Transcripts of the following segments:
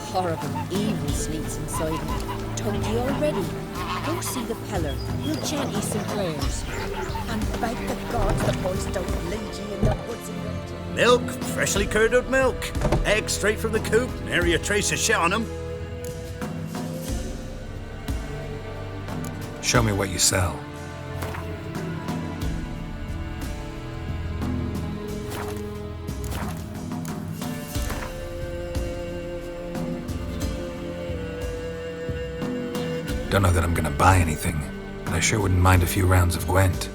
horrible, evil sneaks inside him. Told you already. Go see the peller. He'll chant you some prayers. And beg the gods the boys don't lead you in the woods and the... Milk, freshly curdled milk. Eggs straight from the coop, nary a trace of shit on them. Show me what you sell. Don't know that I'm gonna buy anything, but I sure wouldn't mind a few rounds of Gwent.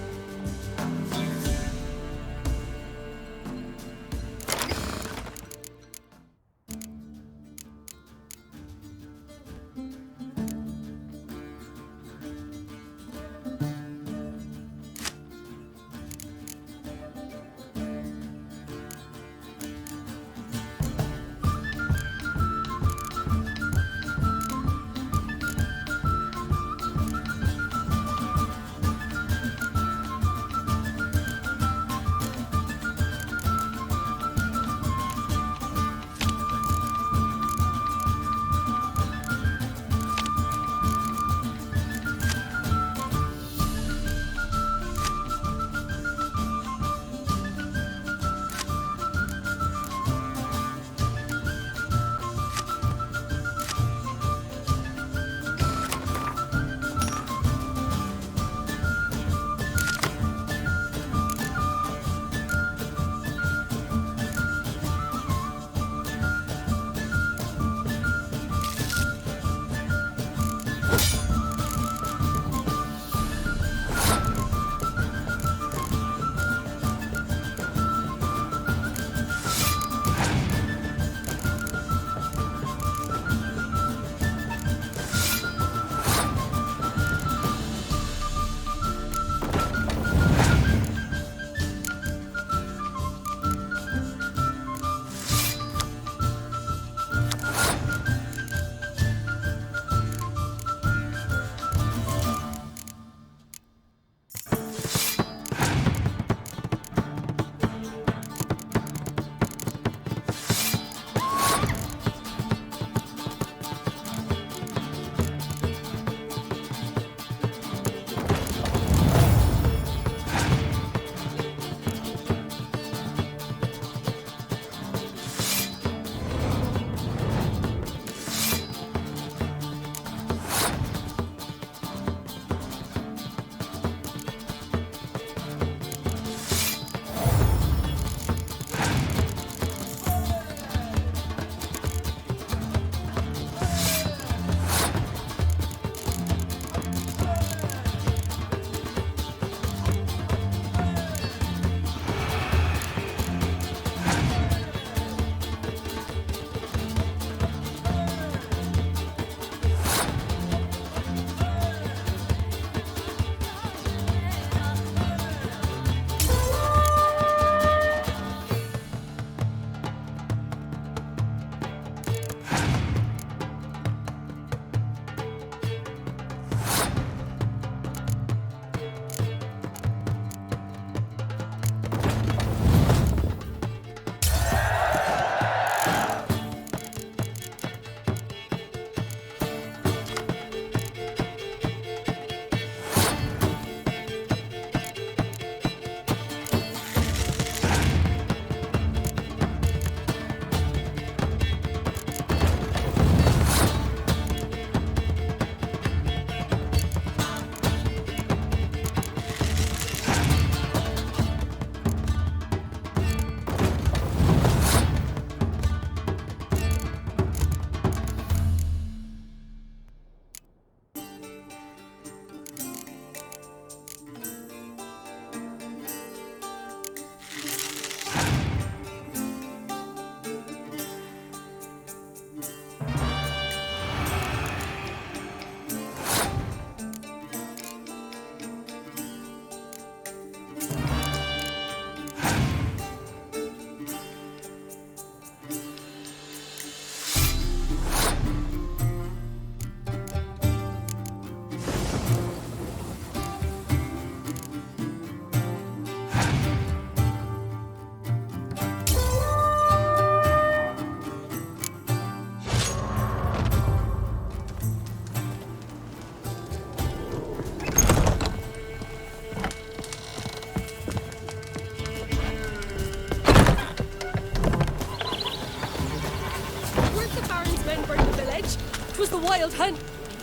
men burned the village. 'Twas the wild hunt.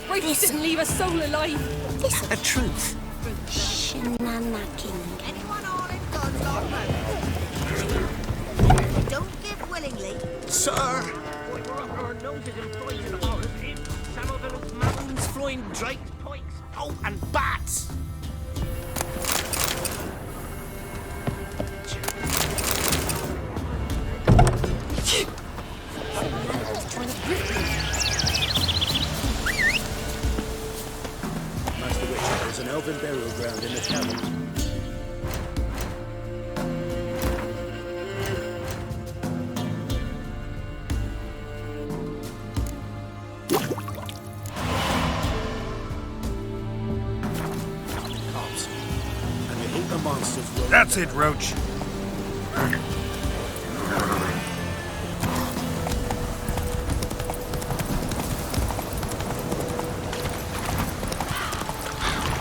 Rifles didn't leave a soul alive. A truth. Shenanacking. Anyone armed guns like that? Don't give willingly. Sir! We're up our noses in poison horrors. Some of those mountains flying drakes, pikes, oh, and bats. Master Witcher, there's an elven burial ground in the cavern. Cops. And the heap of monsters will... That's it, Roach.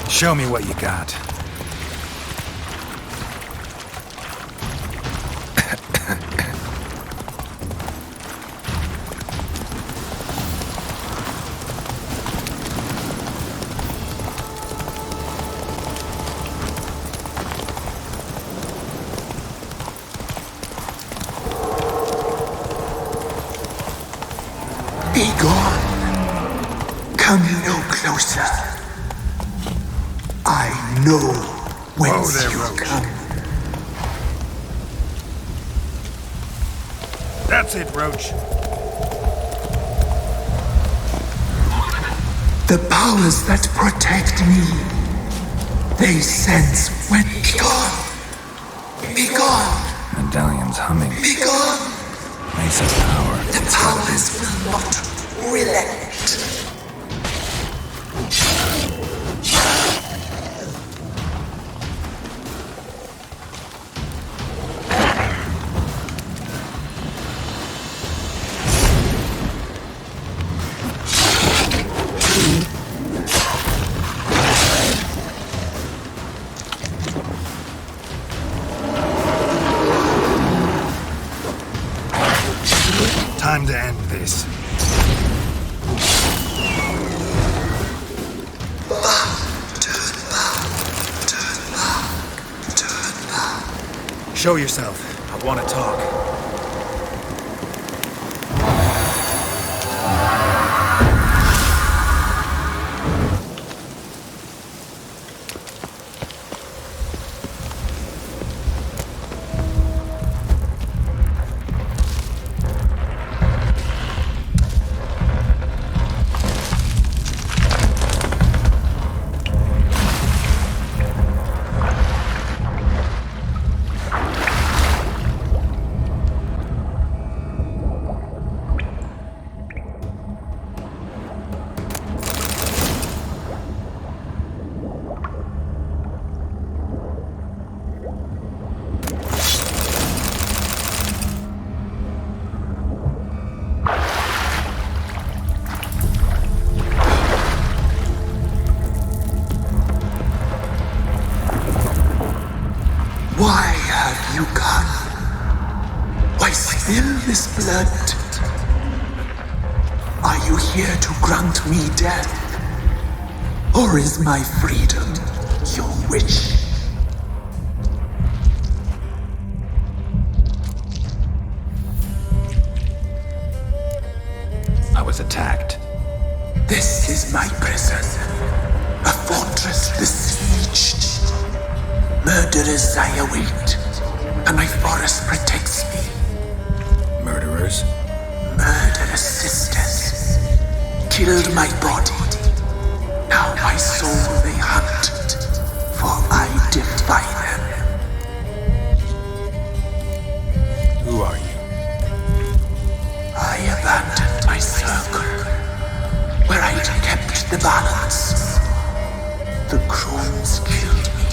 Show me what you got. Be gone. Come no closer. I know whence there, you Roach. come. That's it, Roach. The powers that protect me, they sense when. Be gone. Be gone. Medallion's humming. Be gone. Mesa's power. The powers will not relent. Time to end this. Show yourself. I want to talk. Why have you come? Why spill this blood? Are you here to grant me death? Or is my freedom your wish? I was attacked. This is my prison, a fortress besieged. Murderers I await, and my forest protects me. Murderers? Murderous sisters killed my body. Now my soul they hunt, for I defy them. Who are you? I abandoned my circle, where I'd kept the balance. The crones killed me,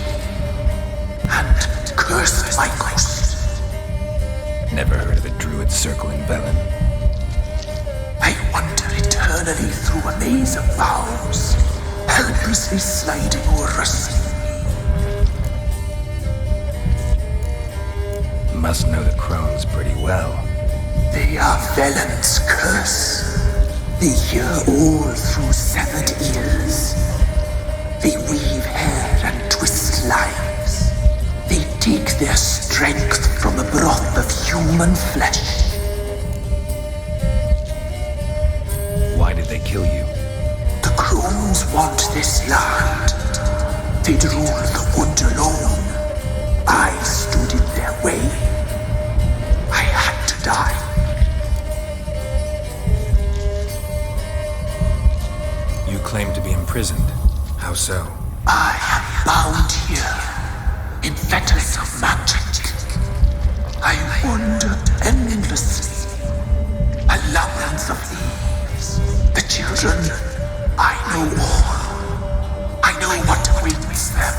and cursed my ghost. Never heard of a druid circle in Velen. I wander eternally through a maze of vows, helplessly sliding or rustling. Must know the crones pretty well. They are Velen's curse. They hear all through severed ears. They weave hair and twist lives. They take their strength from the broth of human flesh. Why did they kill you? The crones want this land. They'd rule the wood alone. I stood in their way. I had to die. You claim to be imprisoned. How so? I am bound here, in fetters of magic. I wander endlessly, a labyrinth of leaves. The children, I know all. I know what awaits them.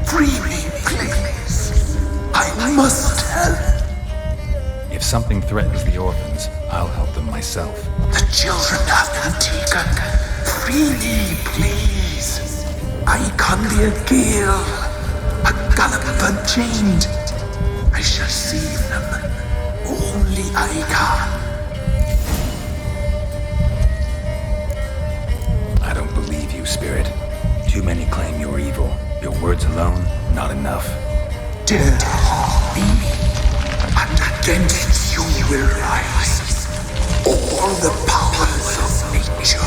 Free me, please. I must help. If something threatens the orphans, I'll help them myself. The children have been taken. Free me, please. I can be a gale, a gallop unchained. I shall save them. Only I can. I don't believe you, Spirit. Too many claim you're evil. Your words alone, not enough. Dare to harm me, and against you will rise all the powers of nature.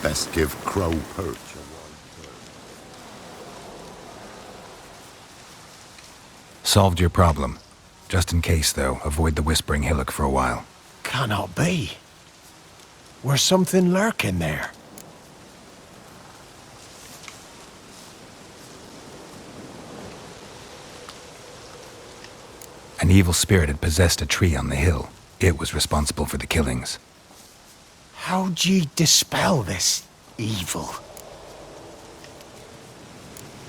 Best give Crow Perch a wide berth. Solved your problem. Just in case, though, avoid the Whispering Hillock for a while. Cannot be. Where's something lurking there? An evil spirit had possessed a tree on the hill. It was responsible for the killings. How'd ye dispel this evil?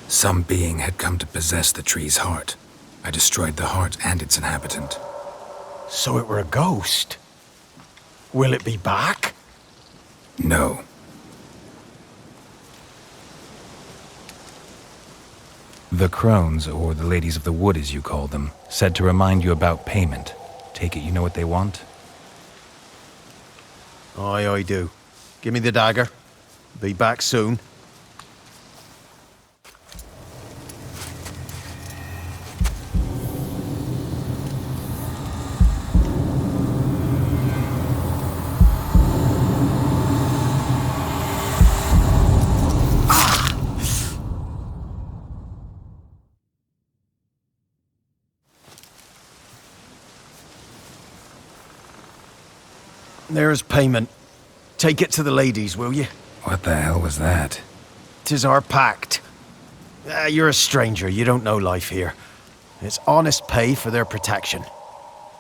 Some being had come to possess the tree's heart. I destroyed the heart and its inhabitant. So it were a ghost. Will it be back? No. The crones, or the ladies of the wood as you call them, said to remind you about payment. Take it you know what they want? Aye, I do. Give me the dagger. Be back soon. There's payment. Take it to the ladies, will you? What the hell was that? 'Tis our pact. You're a stranger, you don't know life here. It's honest pay for their protection.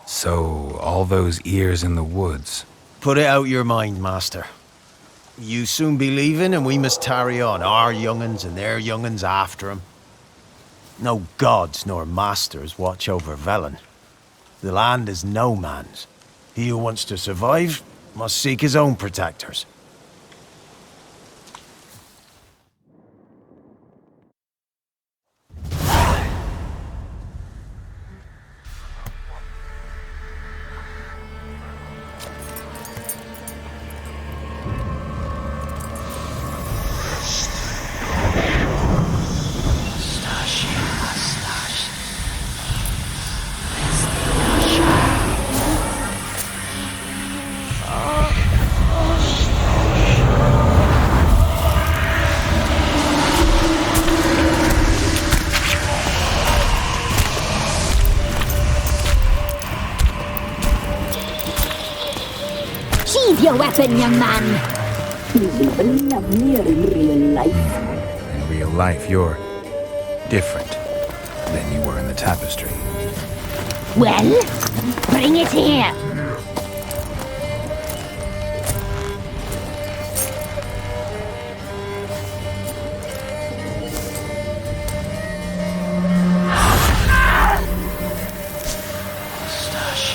So, all those ears in the woods. Put it out your mind, master. You soon be leaving and we must tarry on, our young'uns and their young'uns after 'em. No gods nor masters watch over Velen. The land is no man's. He who wants to survive must seek his own protectors. happen, young man. He's even lovelier in real life. In real life, you're different than you were in the tapestry. Well, bring it here.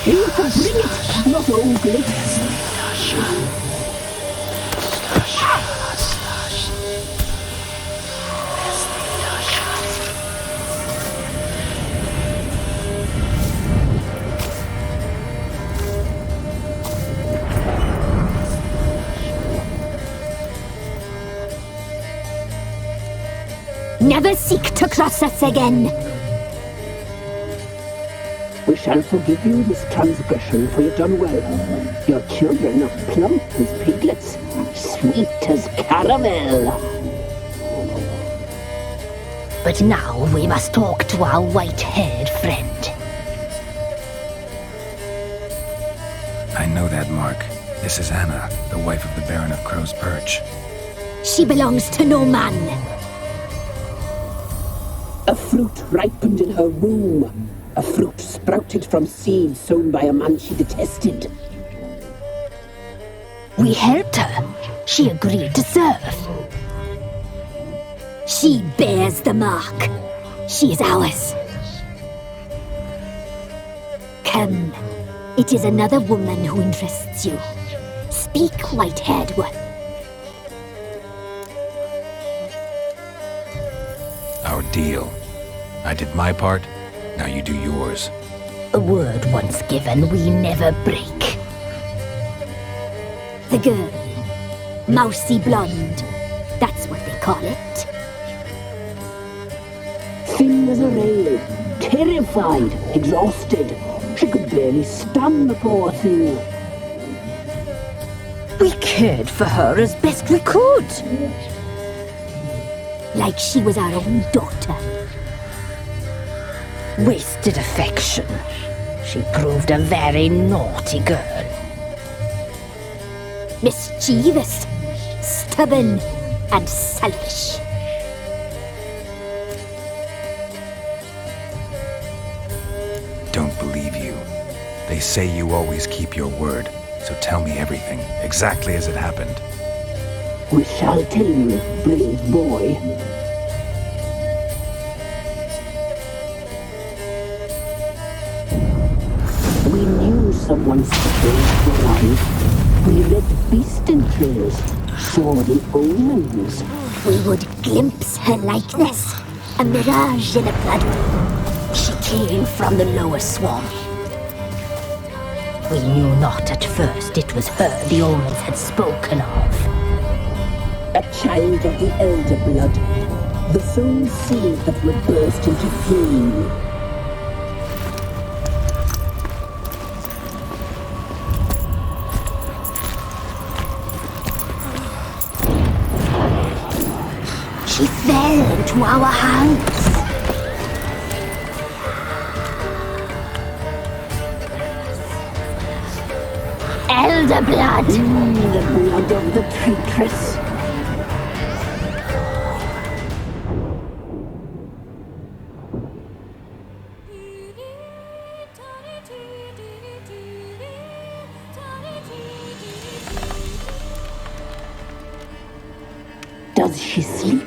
You can bring it, not ugly. Never seek to cross us again. We shall forgive you this transgression, for you've done well. Your children are plump as piglets, sweet as caramel. But now we must talk to our white-haired friend. I know that, Mark. This is Anna, the wife of the Baron of Crow's Perch. She belongs to no man. A fruit ripened in her womb. A fruit sprouted from seeds sown by a man she detested. We helped her. She agreed to serve. She bears the mark. She is ours. Come. It is another woman who interests you. Speak, white-haired one. Our deal. I did my part, now you do yours. A word once given, we never break. The girl. Mousy blonde. That's what they call it. Thin as a rail, terrified, exhausted. She could barely stand, the poor thing. We cared for her as best we could. Like she was our own daughter. Wasted affection. She proved a very naughty girl. Mischievous, stubborn, and selfish. Don't believe you. They say you always keep your word, so tell me everything, exactly as it happened. We shall tell you, brave boy. We knew someone special was alive. We read beast entrails, saw the omens. We would glimpse her likeness, a mirage in a blood. She came from the lower swamp. We knew not at first it was her the omens had spoken of. A child of the elder blood, the soul seed that would burst into flame. She fell into our hands. Elder blood. The blood of the traitress. Does she sleep?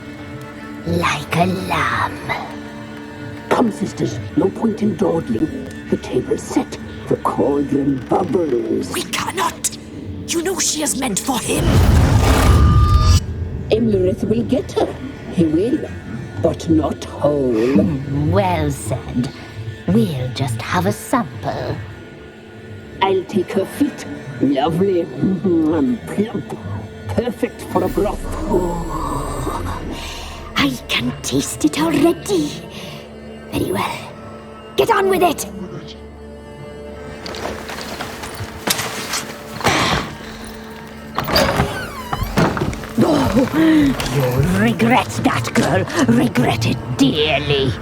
Like a lamb. Come, sisters, no point in dawdling. The table's set, the cauldron bubbles. We cannot! You know she is meant for him! Emlyrith will get her. He will, but not whole. Well said. We'll just have a sample. I'll take her feet. Lovely and plump. Perfect for a broth. I can taste it already. Very well. Get on with it! Oh, you'll regret that, girl. Regret it dearly.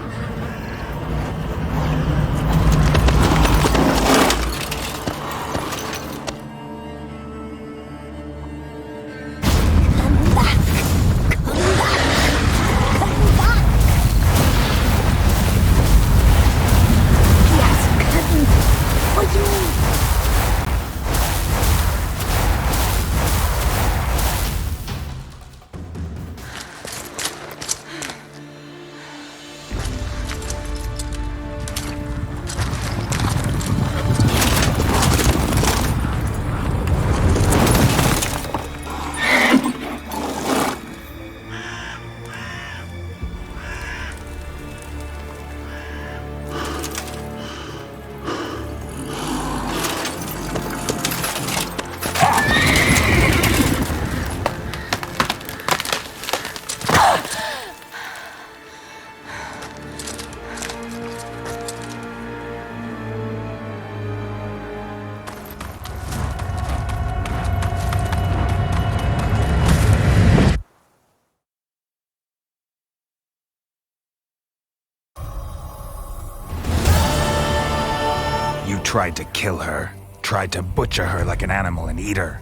tried to kill her. Tried to butcher her like an animal and eat her.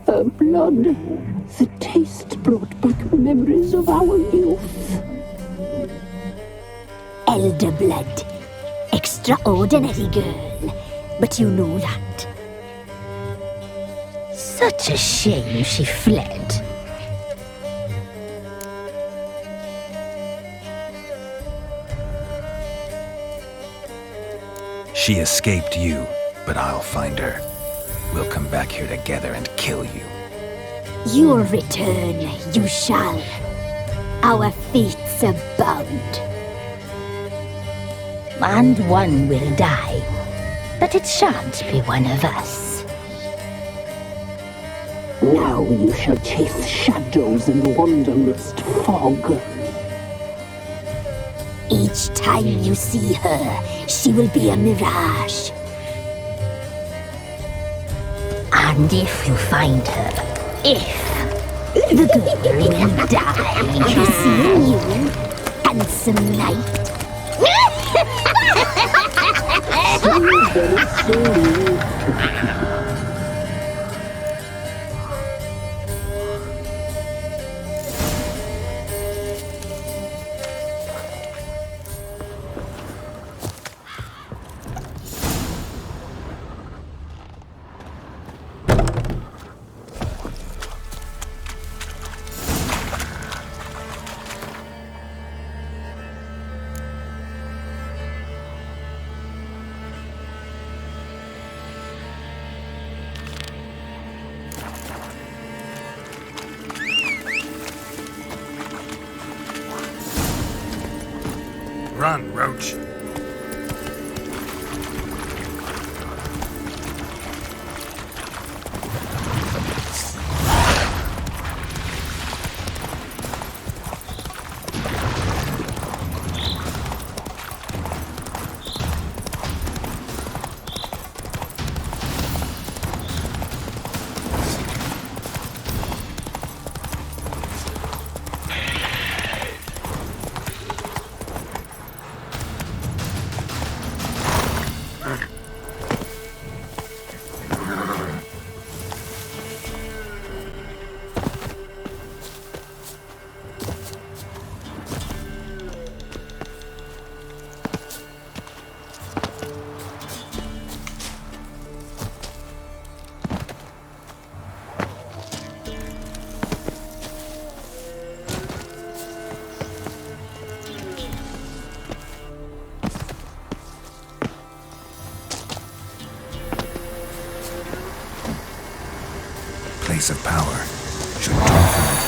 Her blood, the taste brought back memories of our youth. Elder blood. Extraordinary girl. But you know that. Such a shame she fled. She escaped you, but I'll find her. We'll come back here together and kill you. You'll return, you shall. Our fates are bound. And one will die, but it shan't be one of us. Now you shall chase shadows and wander midst fog. Each time you see her, she will be a mirage. And if you find her, the girl will die seeing you, handsome knight. Run, Roach. Place of power. Should draw from it.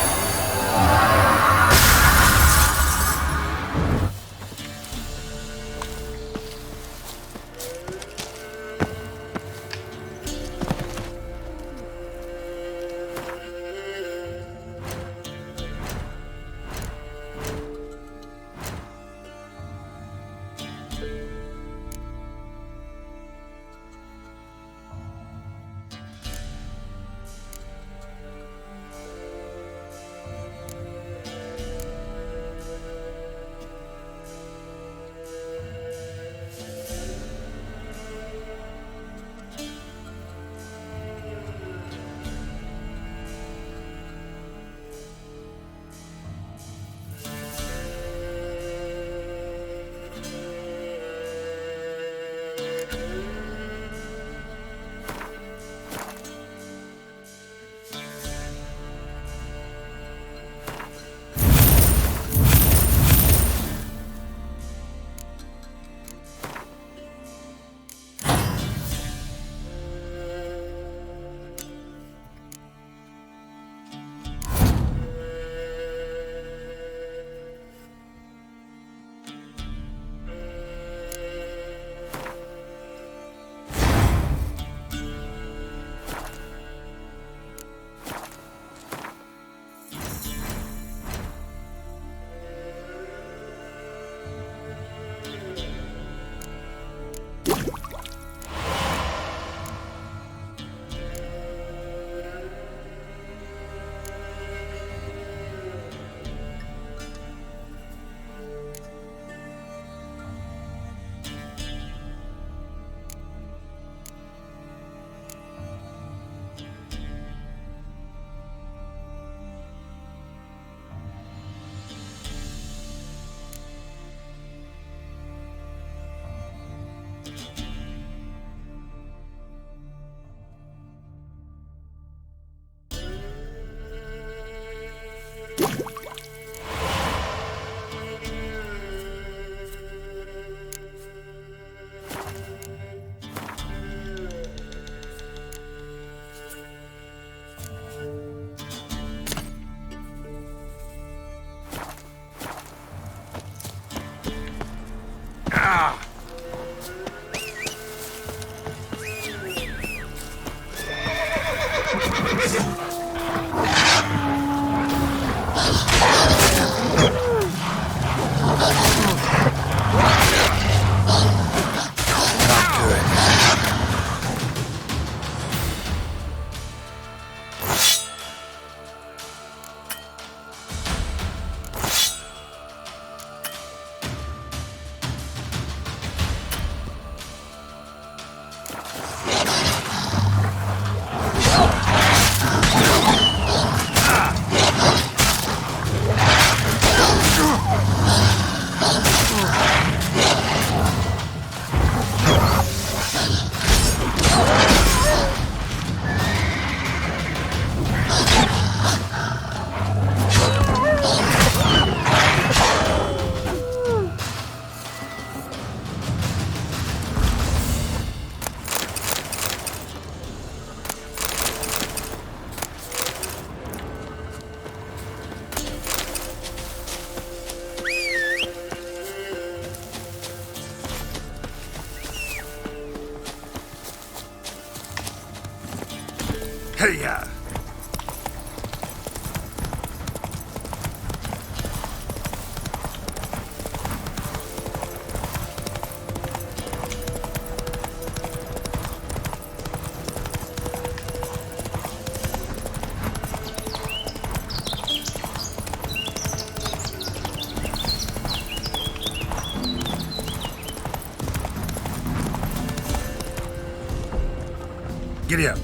Hey-ya! Giddy up.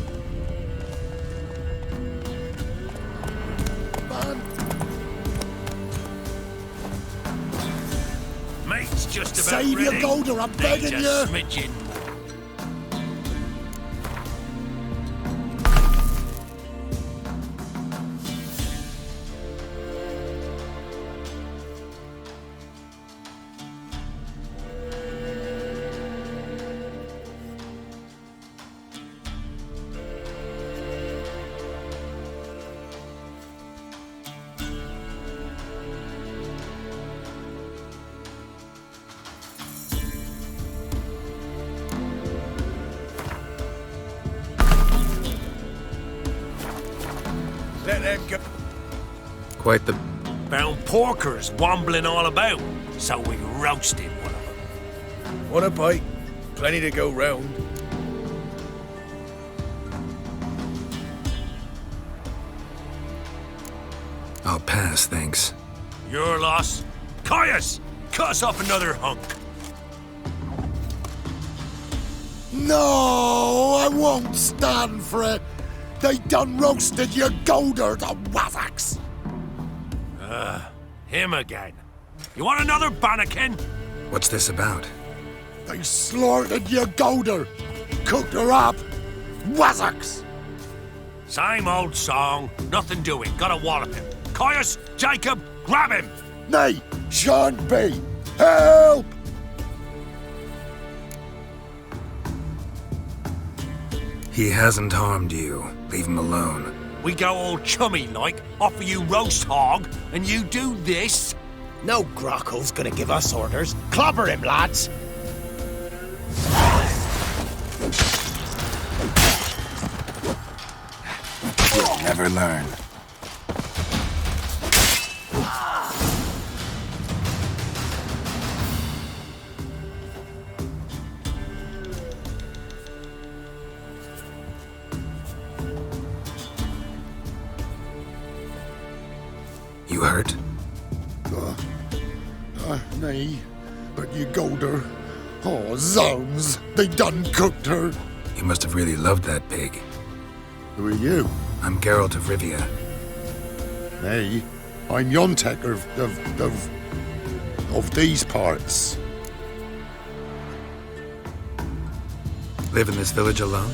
Mate's just about Save ready. your gold or I'm begging Needs you. a smidgen. Let them go. Quite the... Found porkers wambling all about, so we roasted one of them. Want a bite? Plenty to go round. I'll pass, thanks. Your loss. Caius, cut us up another hunk. No, I won't stand for it. They done roasted your golder, the wazzocks. Him again. You want another bannikin? What's this about? They slaughtered your golder, cooked her up, wazzocks. Same old song, nothing doing. Gotta wallop him. Caius, Jacob, grab him! Nay, shan't be. Help! He hasn't harmed you. Leave him alone. We go all chummy like, offer you roast hog, and you do this? No grockle's gonna give us orders. Clobber him, lads! You'll never learn. You hurt? Nay, but your golder. Oh, zounds, they done cooked her. You must have really loved that pig. Who are you? I'm Geralt of Rivia. Nay, I'm Yontek of these parts. Live in this village alone?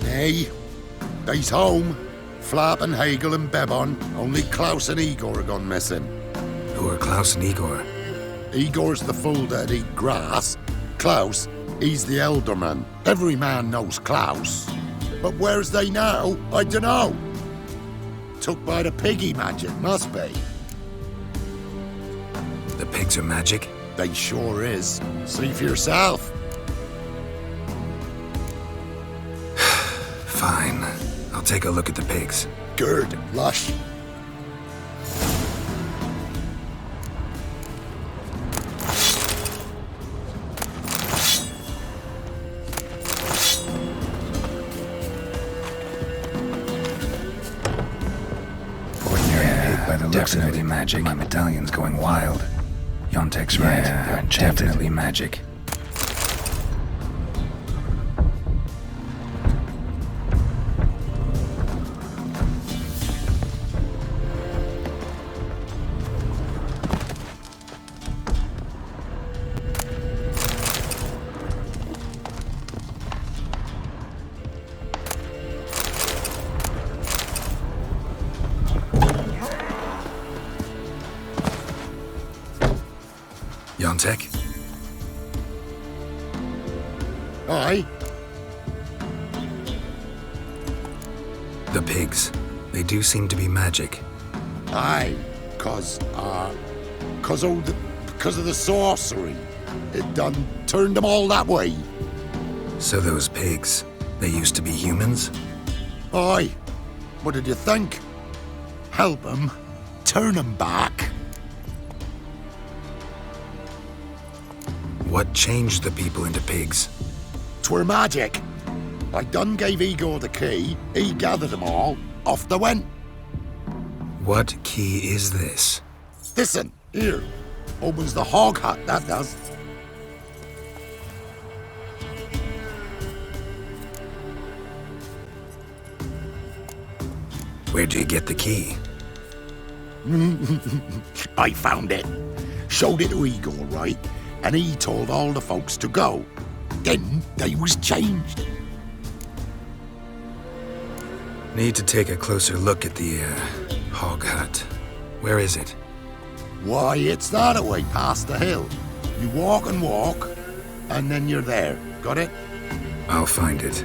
Nay, they's home. Flap and Hagel and Bebon. Only Klaus and Igor are gone missing. Who are Klaus and Igor? Igor's the fool that eat grass. Klaus, he's the elderman. Every man knows Klaus. But where's they now? I dunno. Took by the piggy magic, must be. The pigs are magic? They sure is. See for yourself. Fine. I'll take a look at the pigs. Good, lush. By the looks of it, magic. My medallion's going wild. Yontek's right. They're definitely magic. Yontek? Aye. The pigs. They do seem to be magic. Aye, cause of the sorcery. It done turned them all that way. So those pigs, they used to be humans? Aye, What did you think? Help him? Turn him back? What changed the people into pigs? Twere magic. I done gave Igor the key, he gathered them all, off they went. What key is this? Listen, here. Opens the hog hut, that does. Where'd you get the key? I found it. Showed it to Igor, right? And he told all the folks to go. Then they was changed. Need to take a closer look at the, hog hut. Where is it? Why, it's that way past the hill. You walk, and then you're there. Got it? I'll find it.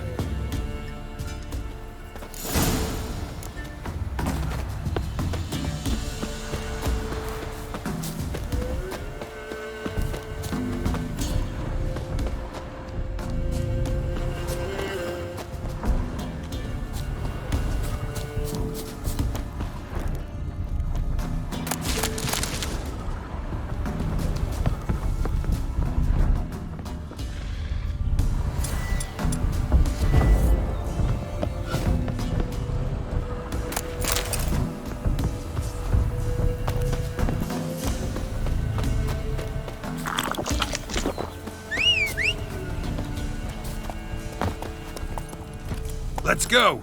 Let's go.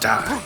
Die.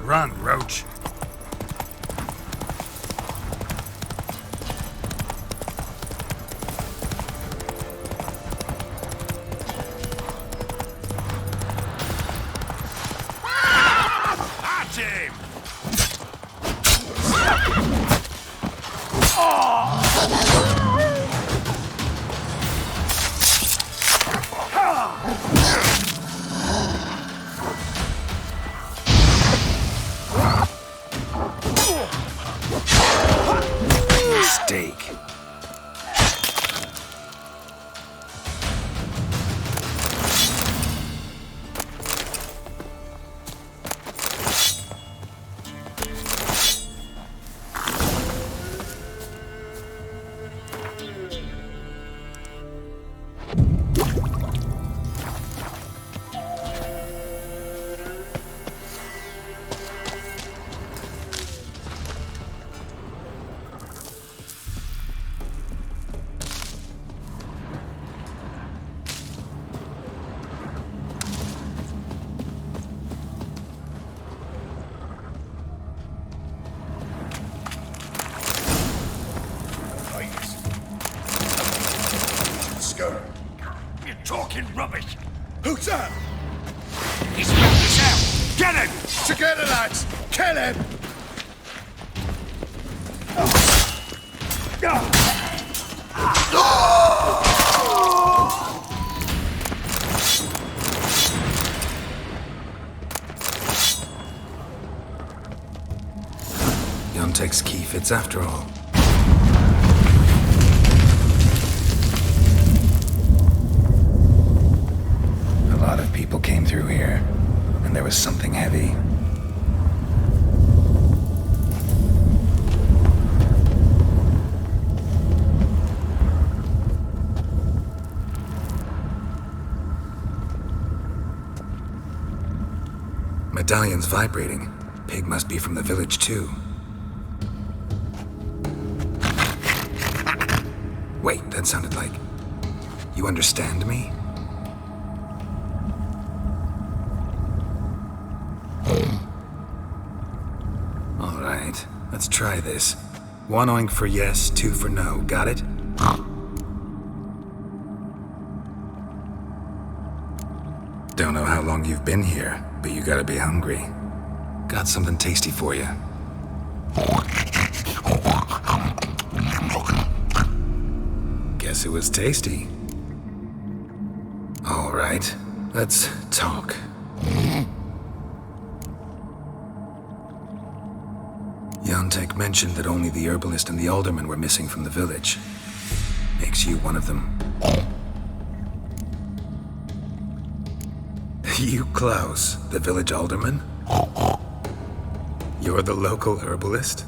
Run, Roach. At him! Mistake. You're talking rubbish. Who's that? He's got us out. Get him! Together, lads! Kill him! Yontek's key fits after all. A lot of people through here, and there was something heavy. Medallion's vibrating. Pig must be from the village, too. Wait, that sounded like... You understand me? All right, let's try this. 1 oink for yes, 2 for no. Got it? Don't know how long you've been here, but you gotta be hungry. Got something tasty for you. Guess it was tasty. All right, let's talk. Yontek mentioned that only the herbalist and the alderman were missing from the village. Makes you one of them. You, Klaus, the village alderman? You're the local herbalist?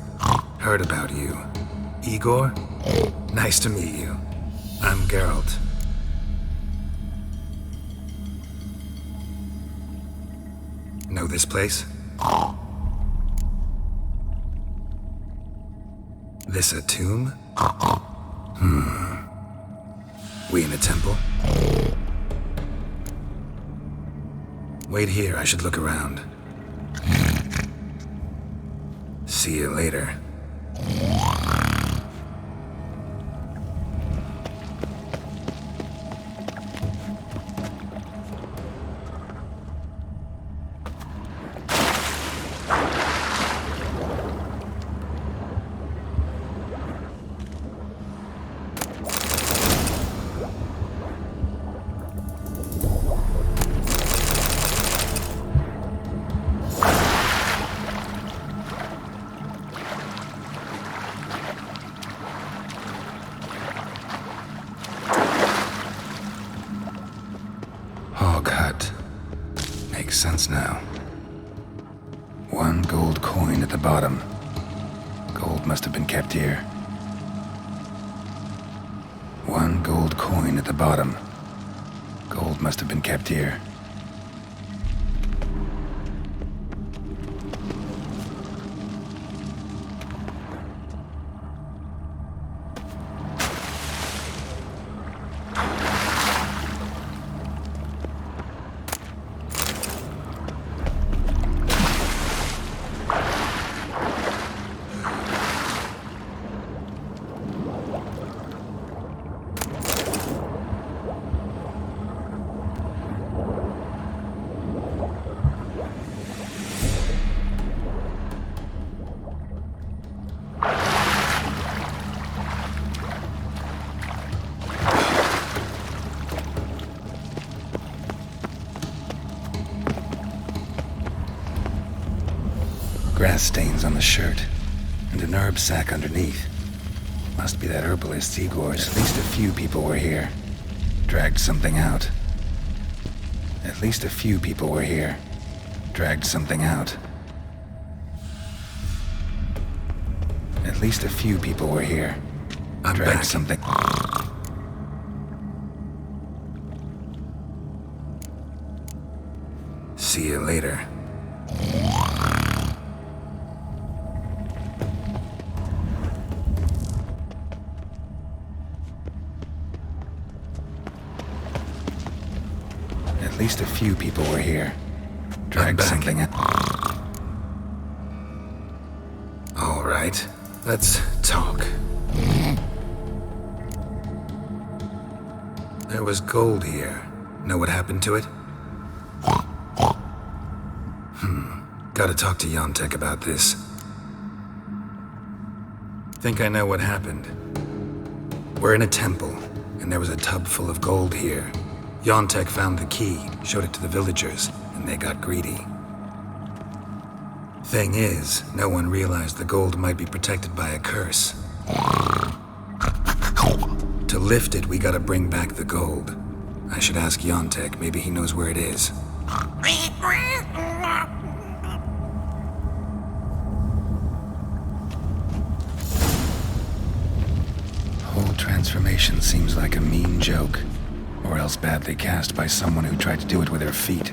Heard about you. Igor? Nice to meet you. I'm Geralt. Know this place? This a tomb? We in a temple? Wait here, I should look around. See you later. Makes sense now. 1 gold coin at the bottom. Gold must have been kept here. 1 gold coin at the bottom. Gold must have been kept here. Grass stains on the shirt, and an herb sack underneath. Must be that herbalist Igor's. At least a few people were here. Dragged something out. At least a few people were here. Dragged something out. At least a few people were here. Dragged something. See you later. At least a few people were here. Dragged something out. All right, let's talk. There was gold here. Know what happened to it? Gotta talk to Yontek about this. Think I know what happened. We're in a temple, and there was a tub full of gold here. Yontek found the key, showed it to the villagers, and they got greedy. Thing is, no one realized the gold might be protected by a curse. To lift it, we gotta bring back the gold. I should ask Yontek, maybe he knows where it is. Whole transformation seems like a mean joke, or else badly cast by someone who tried to do it with their feet.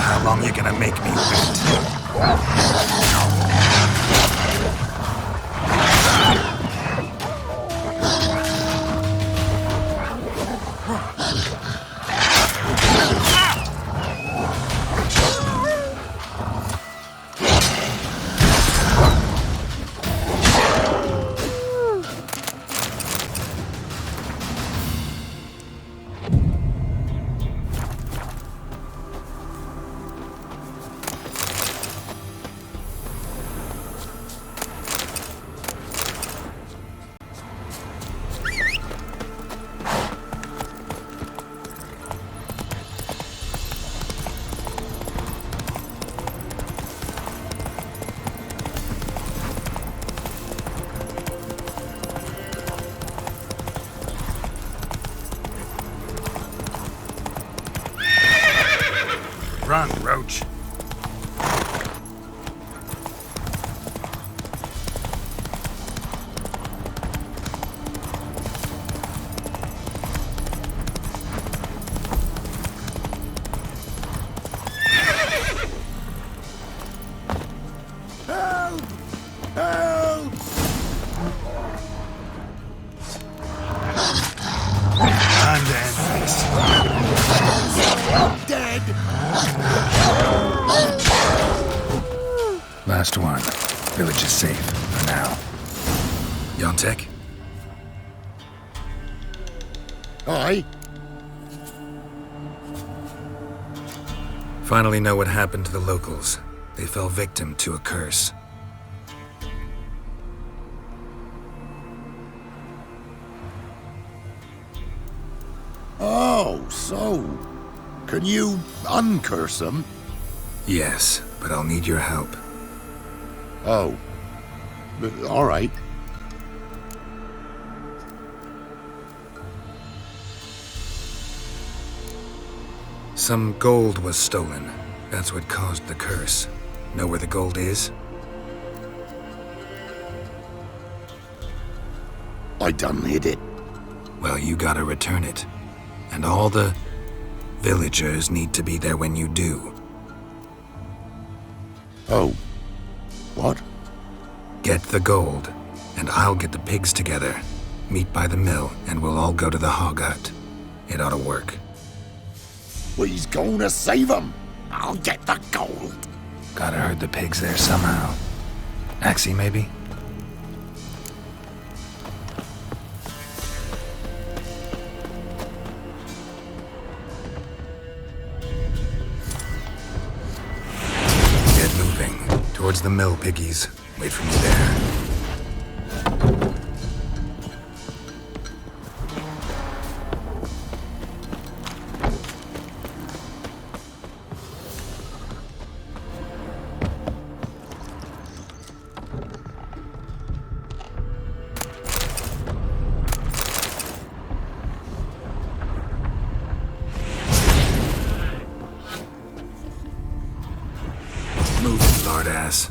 How long you gonna make me wait? Run, Roach. Help! Help! Undead face. Dead! Last one. Village is safe for now. Yontek? Aye? Finally know what happened to the locals. They fell victim to a curse. Oh, so... Can you uncurse them? Yes, but I'll need your help. Oh. All right. Some gold was stolen. That's what caused the curse. Know where the gold is? I done hid it. Well, you gotta return it. And all the villagers need to be there when you do. Oh. What? Get the gold, and I'll get the pigs together. Meet by the mill, and we'll all go to the hog hut. It ought to work. We's gonna save 'em. I'll get the gold. Gotta herd the pigs there somehow. Axie, maybe? Get moving. Towards the mill, piggies. Wait for me there. Move, lard ass.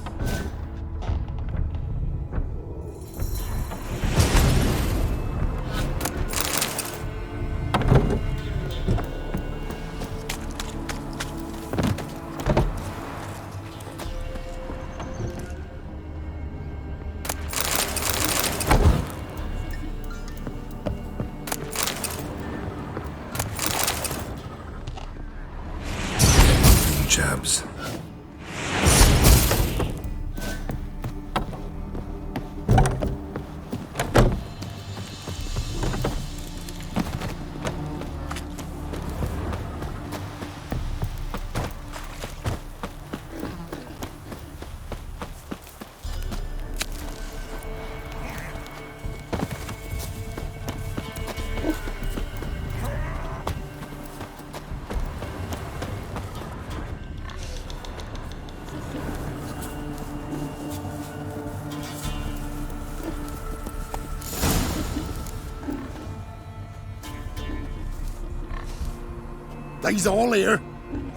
They's all here.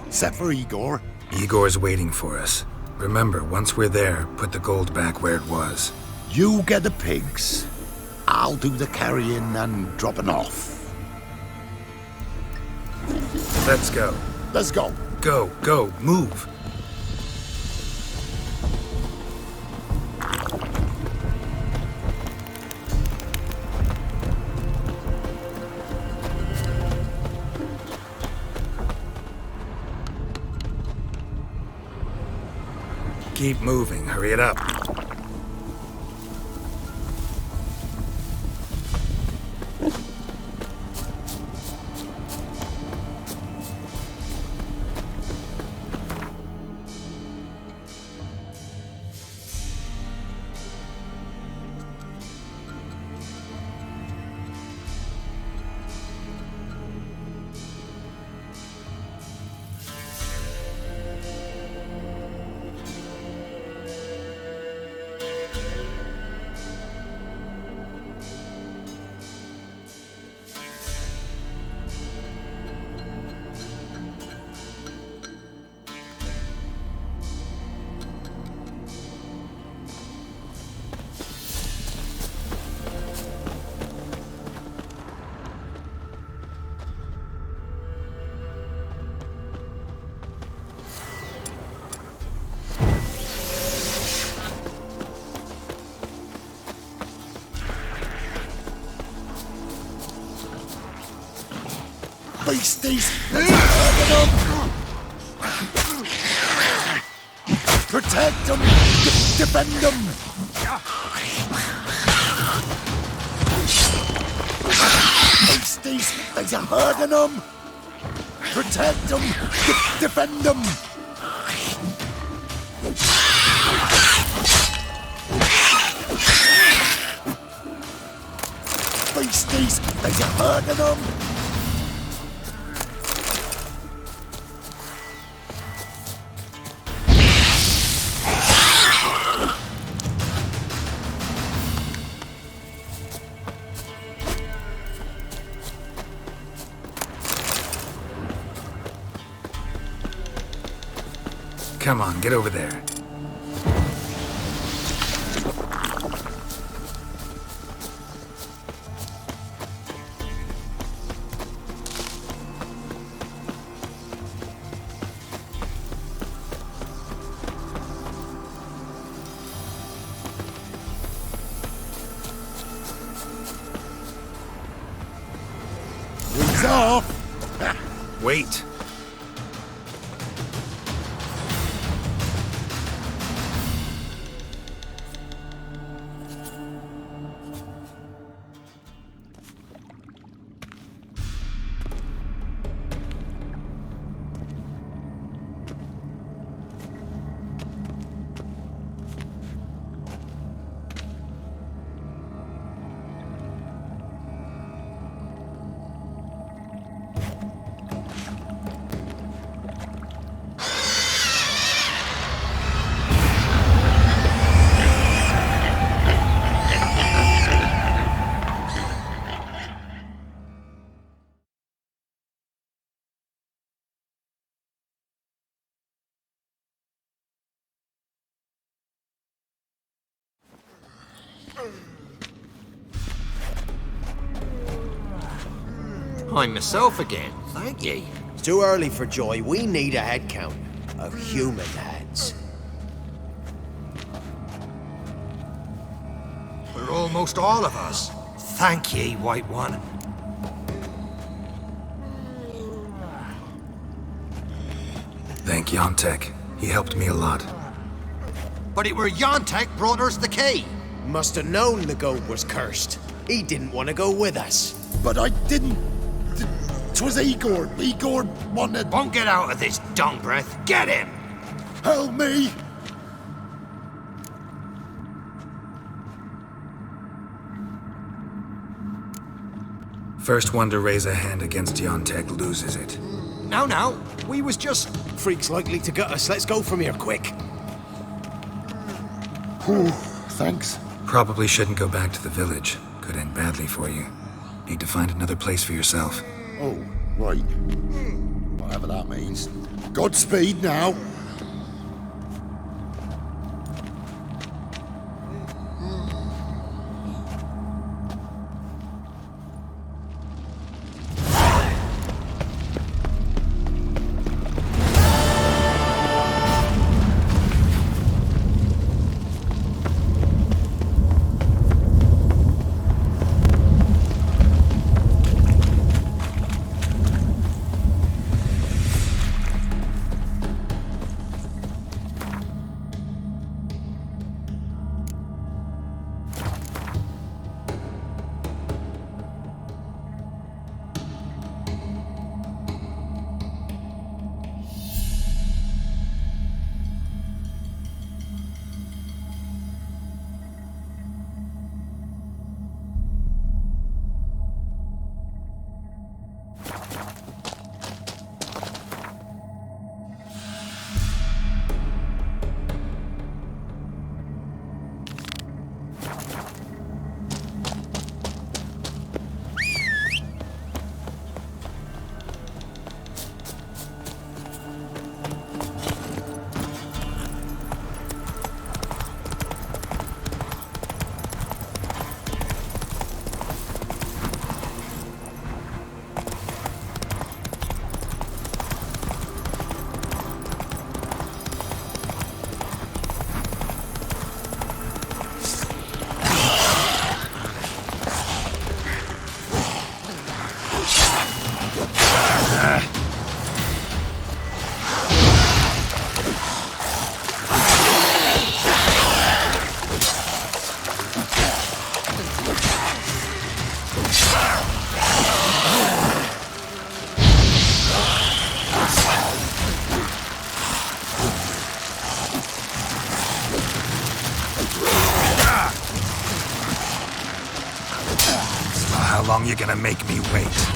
Except for Igor. Igor's waiting for us. Remember, once we're there, put the gold back where it was. You get the pigs. I'll do the carrying and dropping off. Let's go. Let's go. Go, move. Keep moving, hurry it up. Beasties! Protect them! Defend them! Beasties! There's a herd of them! Protect them! Defend them! Beasties! There's a herd of them! Come on, get over there. Wings off! Wait. I'm myself again, thank ye. It's too early for joy. We need a head count of human heads. We're almost all of us. Thank ye, White One. Thank Yontek. He helped me a lot. But it were Yontek brought us the key. Must have known the goat was cursed. He didn't want to go with us. But I didn't... 'Twas Igor. Igor wanted... Won't get out of this dung breath. Get him! Help me! First one to raise a hand against Yontek loses it. Now, we was just... Freak's likely to gut us. Let's go from here, quick. Whew, thanks. Probably shouldn't go back to the village. Could end badly for you. Need to find another place for yourself. Oh, right. whatever that means. Godspeed now. How long you gonna make me wait?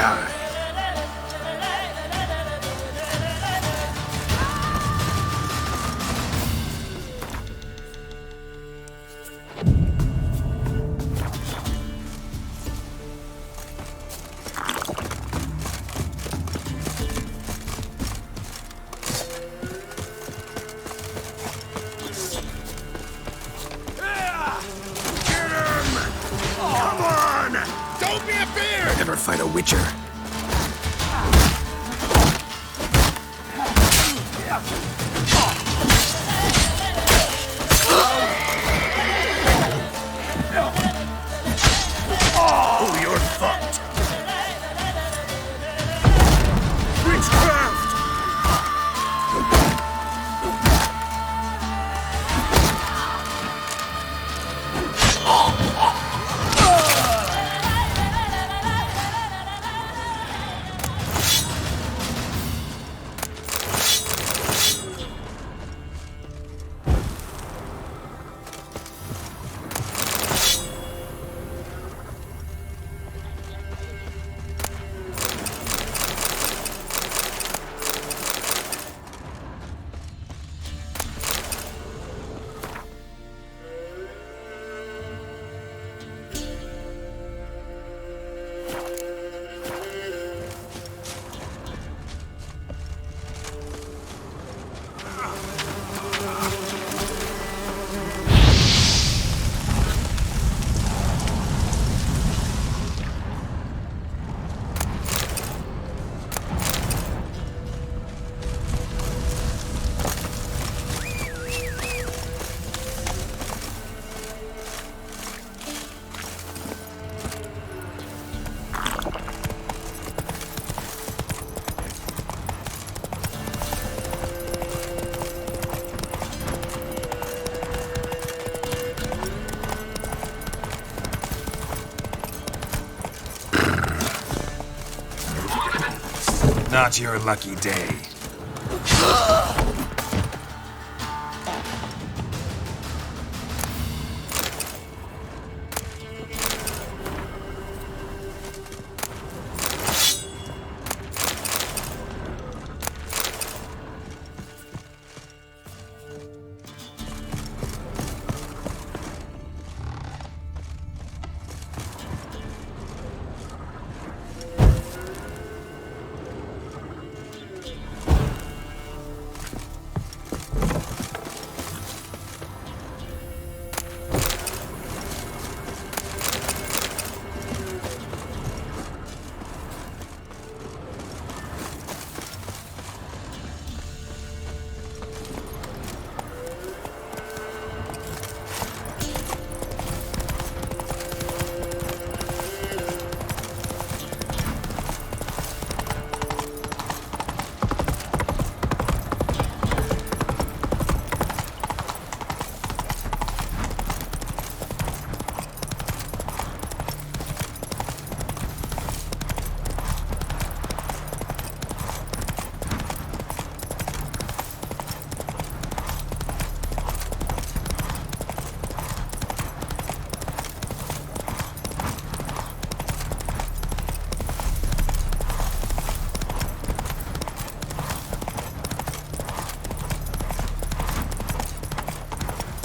die. Never fight a witcher. Oh, you're fucked. Witchcraft! Not your lucky day.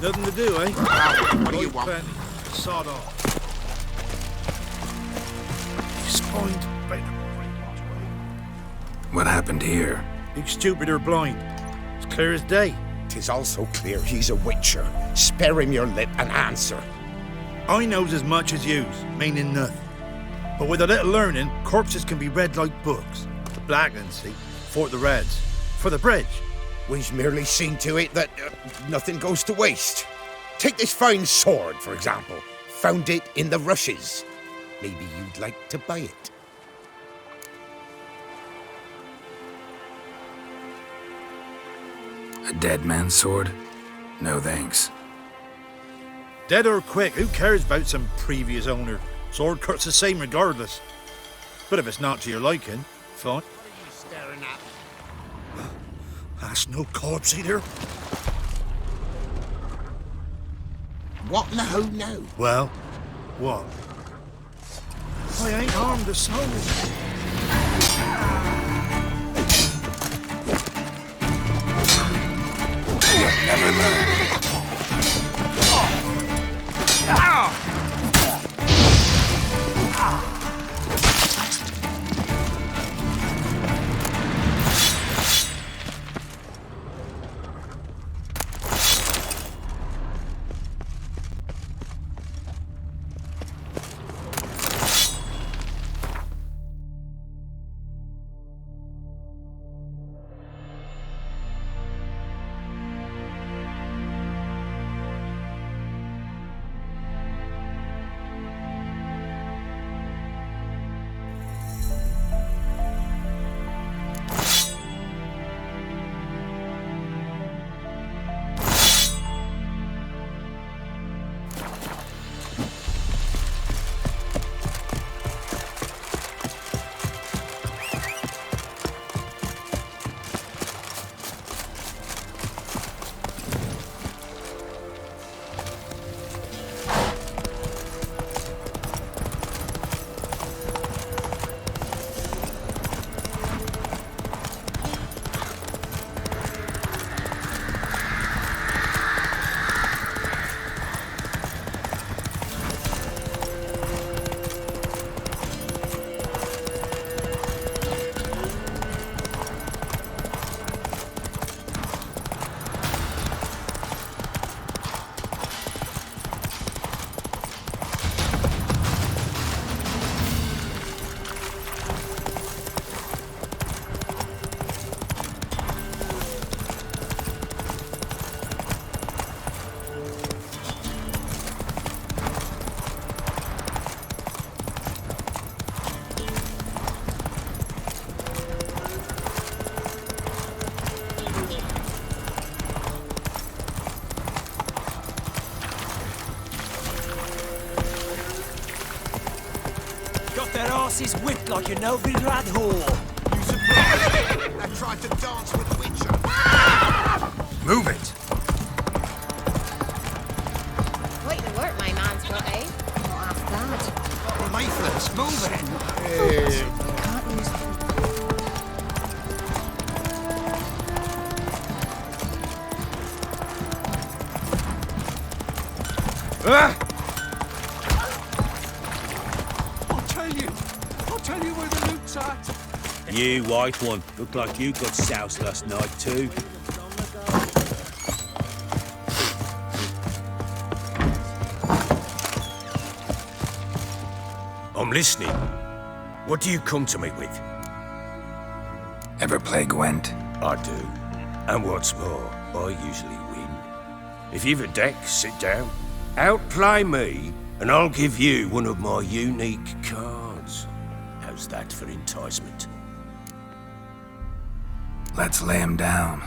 Nothing to do, eh? What do you want? Plenty. Sod off. Spined. What happened here? He's stupid or blind. It's clear as day. 'Tis also clear he's a witcher. Spare him your lip and answer. I knows as much as yous, meaning nothing. But with a little learning, corpses can be read like books. Black and see, for the reds. For the bridge. We've merely seen to it that nothing goes to waste. Take this fine sword, for example. Found it in the rushes. Maybe you'd like to buy it. A dead man's sword? No thanks. Dead or quick, who cares about some previous owner? Sword cuts the same regardless. But if it's not to your liking, fine. What are you staring at? That's no corpse either. What in the ho now? Well, what? I ain't harmed a soul. is whipped like an elven lad whore. You surprised me. I tried to dance with Witcher. Move it! Quite the work my man's got, eh? Not half bad. Lifeless, move it. Can't use I'll tell you where the loot's at. You, white one, look like you got soused last night too. I'm listening. What do you come to me with? Ever play Gwent? I do. And what's more, I usually win. If you've a deck, sit down. Outplay me, and I'll give you one of my unique cards. How's that for enticement? Let's lay him down.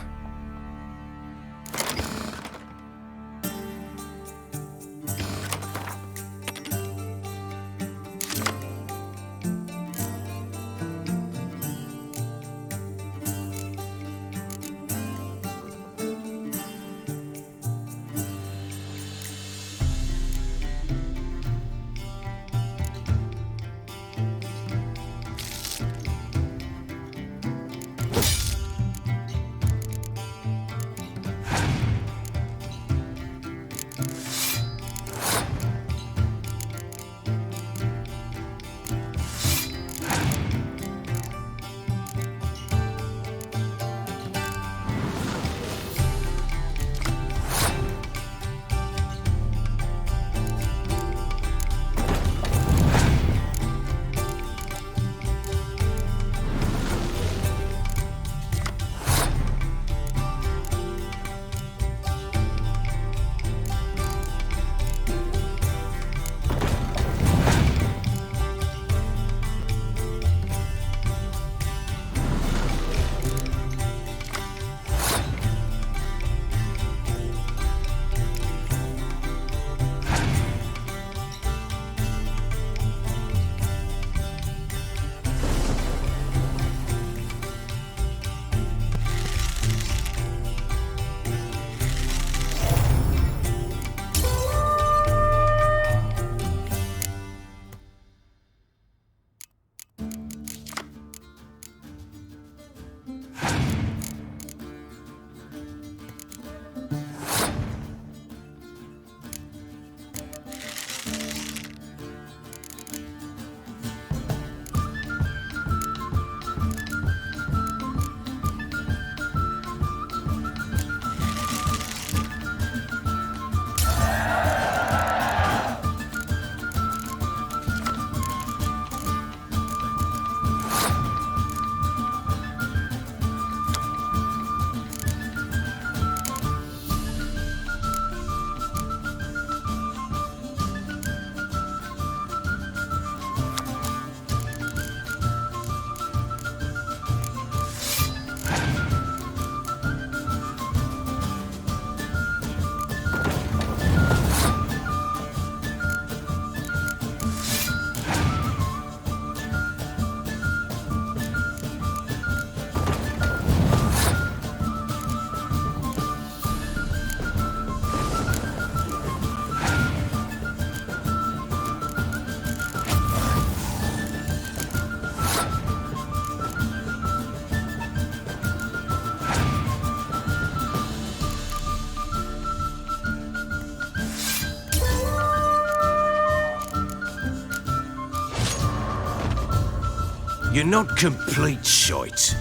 You're not complete shite,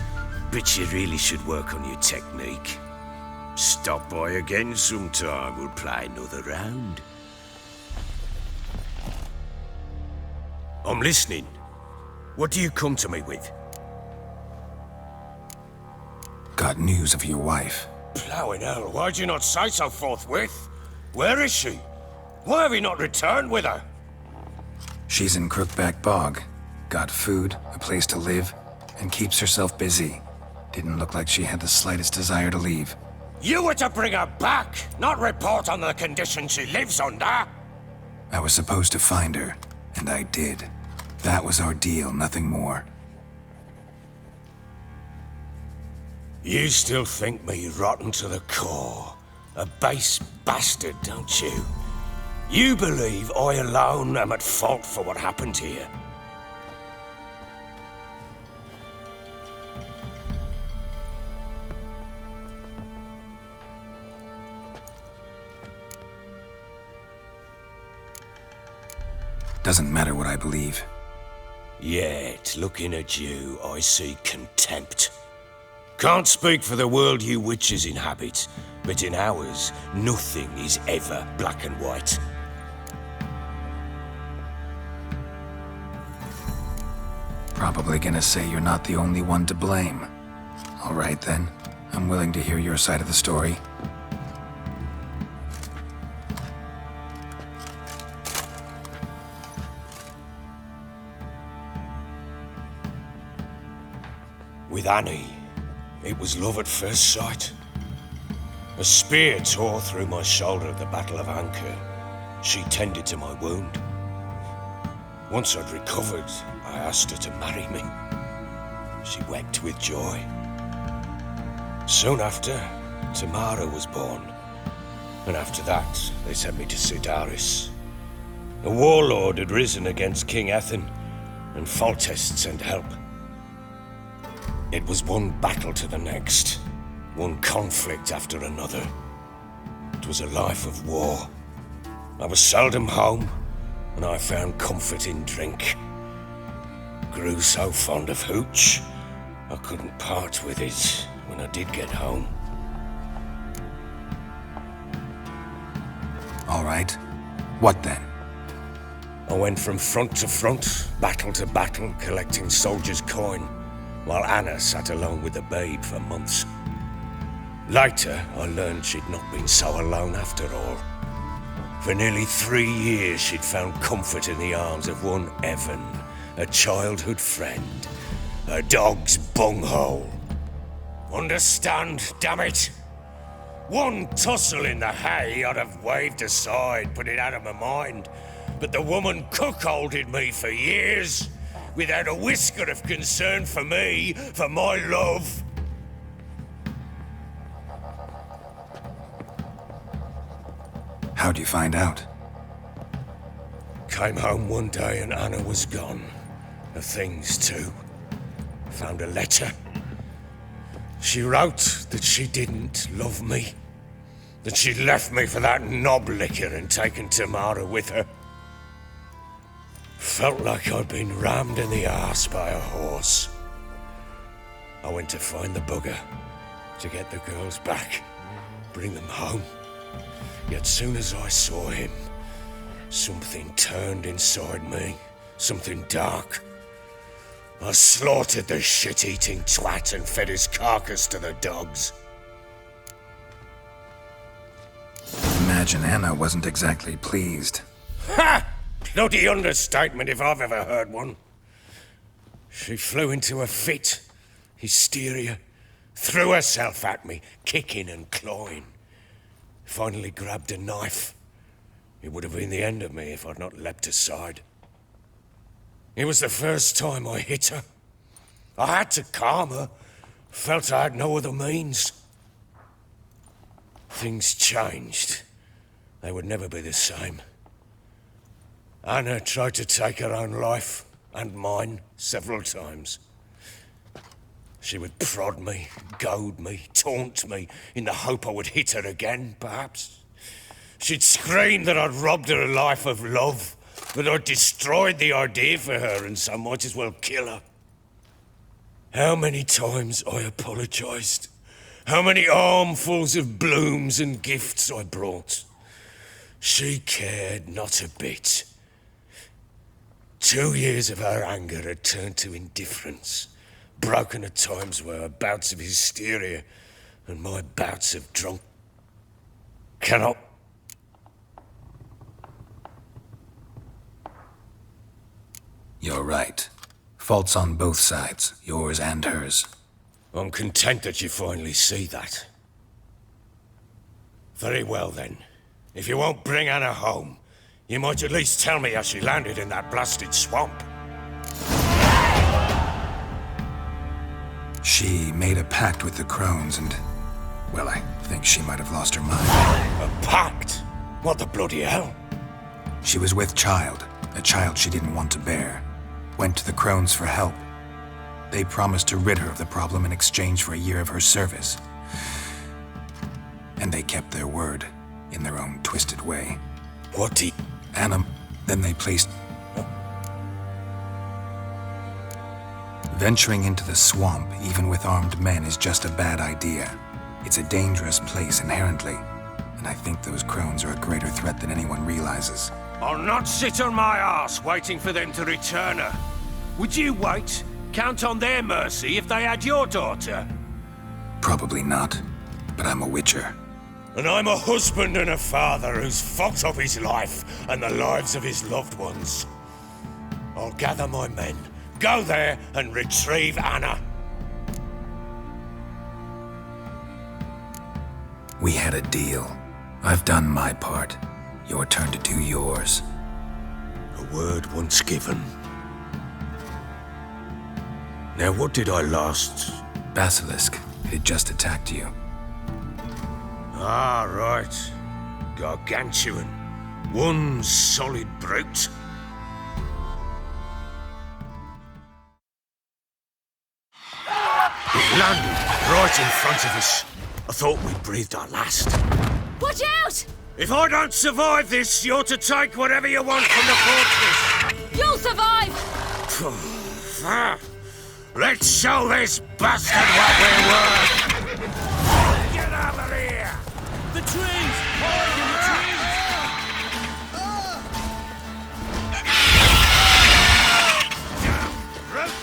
but you really should work on your technique. Stop by again sometime, we'll play another round. I'm listening. What do you come to me with? Got news of your wife. Plowing hell, why'd you not say so forthwith? Where is she? Why have you not returned with her? She's in Crookback Bog. Got food, a place to live, and keeps herself busy. Didn't look like she had the slightest desire to leave. You were to bring her back, not report on the conditions she lives under. I was supposed to find her, and I did. That was our deal, nothing more. You still think me rotten to the core. A base bastard, don't you? You believe I alone am at fault for what happened here. Doesn't matter what I believe. Yet, looking at you, I see contempt. Can't speak for the world you witches inhabit, but in ours, nothing is ever black and white. Probably gonna say you're not the only one to blame. All right then, I'm willing to hear your side of the story. With Annie, it was love at first sight. A spear tore through my shoulder at the Battle of Anchor. She tended to my wound. Once I'd recovered, I asked her to marry me. She wept with joy. Soon after, Tamara was born. And after that, they sent me to Thirs. A warlord had risen against King Ethan, and Foltest sent help. It was one battle to the next, one conflict after another. It was a life of war. I was seldom home, and I found comfort in drink. Grew so fond of hooch, I couldn't part with it when I did get home. All right. What then? I went from front to front, battle to battle, collecting soldiers' coin, while Anna sat alone with the babe for months. Later, I learned she'd not been so alone after all. For nearly 3 years, she'd found comfort in the arms of one Evan, a childhood friend, a dog's bunghole. Understand, damn it? One tussle in the hay I'd have waved aside, put it out of my mind, but the woman cuckolded me for years, without a whisker of concern for me, for my love. How'd you find out? Came home one day and Anna was gone. Her things too. Found a letter. She wrote that she didn't love me. That she'd left me for that knob licker and taken Tamara with her. Felt like I'd been rammed in the arse by a horse. I went to find the bugger, to get the girls back, bring them home. Yet soon as I saw him, something turned inside me, something dark. I slaughtered the shit-eating twat and fed his carcass to the dogs. Imagine Anna wasn't exactly pleased. Ha! Bloody understatement if I've ever heard one. She flew into a fit, hysteria, threw herself at me, kicking and clawing. Finally grabbed a knife. It would have been the end of me if I'd not leapt aside. It was the first time I hit her. I had to calm her. Felt I had no other means. Things changed. They would never be the same. Anna tried to take her own life, and mine, several times. She would prod me, goad me, taunt me, in the hope I would hit her again, perhaps. She'd scream that I'd robbed her life of love, that I'd destroyed the idea for her, and so might as well kill her. How many times I apologized. How many armfuls of blooms and gifts I brought. She cared not a bit. 2 years of her anger had turned to indifference, broken at times were her bouts of hysteria and my bouts of drunk. Cannot. You're right. Faults on both sides, yours and hers. I'm content that you finally see that. Very well then. If you won't bring Anna home, you might at least tell me how she landed in that blasted swamp. She made a pact with the crones and, well, I think she might have lost her mind. A pact? What the bloody hell? She was with child, a child she didn't want to bear. Went to the crones for help. They promised to rid her of the problem in exchange for a year of her service. And they kept their word, in their own twisted way. What the... Then they placed... Venturing into the swamp, even with armed men, is just a bad idea. It's a dangerous place inherently, and I think those crones are a greater threat than anyone realizes. I'll not sit on my arse waiting for them to return her. Would you wait? Count on their mercy if they had your daughter? Probably not, but I'm a witcher. And I'm a husband and a father who's fucked up his life and the lives of his loved ones. I'll gather my men, go there and retrieve Anna. We had a deal. I've done my part. Your turn to do yours. A word once given. Now what did I last... Basilisk. It had just attacked you. Ah, right. Gargantuan. One solid brute. It landed right in front of us. I thought we'd breathed our last. Watch out! If I don't survive this, you're to take whatever you want from the fortress. You'll survive! Let's show this bastard what we're worth! Get over here! The trees! Hide in the trees! Damn brute!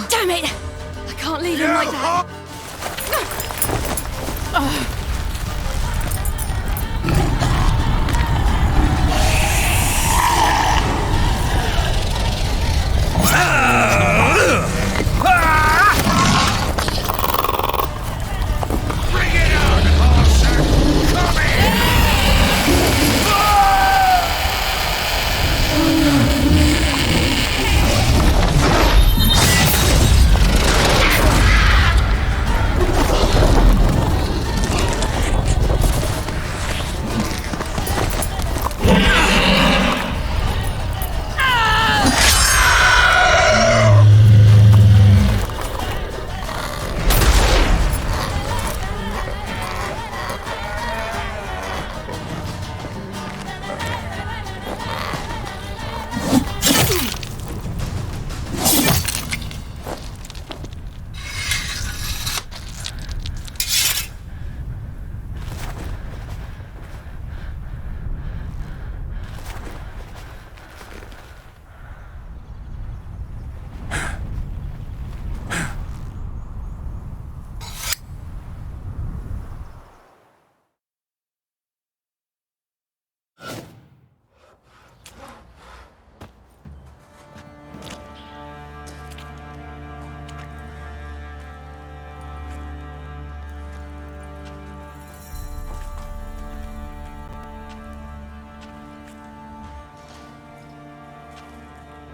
Damn it! I can't leave him like that.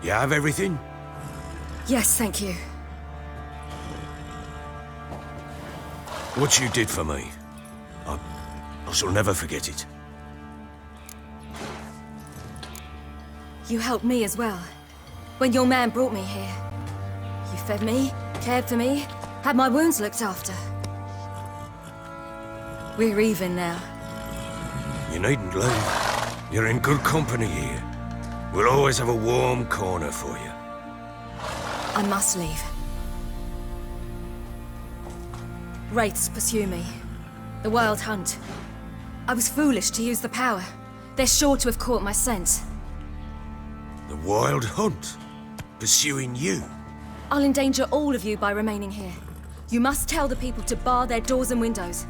You have everything? Yes, thank you. What you did for me, I shall never forget it. You helped me as well. When your man brought me here. You fed me, cared for me, had my wounds looked after. We're even now. You needn't leave. You're in good company here. We'll always have a warm corner for you. I must leave. Wraiths pursue me. The Wild Hunt. I was foolish to use the power. They're sure to have caught my scent. The Wild Hunt? Pursuing you? I'll endanger all of you by remaining here. You must tell the people to bar their doors and windows.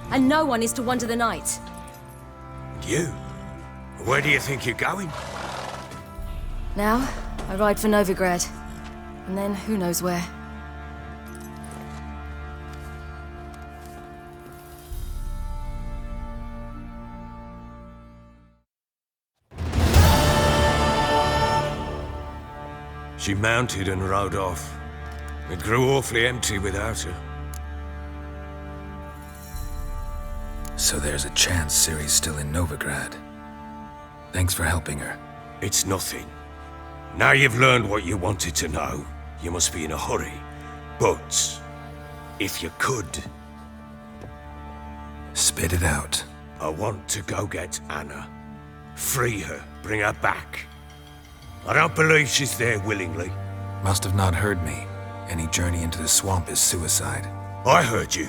And no one is to wander the night. And you? Where do you think you're going? Now, I ride for Novigrad. And then who knows where. She mounted and rode off. It grew awfully empty without her. So there's a chance Ciri's still in Novigrad. Thanks for helping her. It's nothing. Now you've learned what you wanted to know, you must be in a hurry. But, if you could... Spit it out. I want to go get Anna. Free her, bring her back. I don't believe she's there willingly. Must have not heard me. Any journey into the swamp is suicide. I heard you,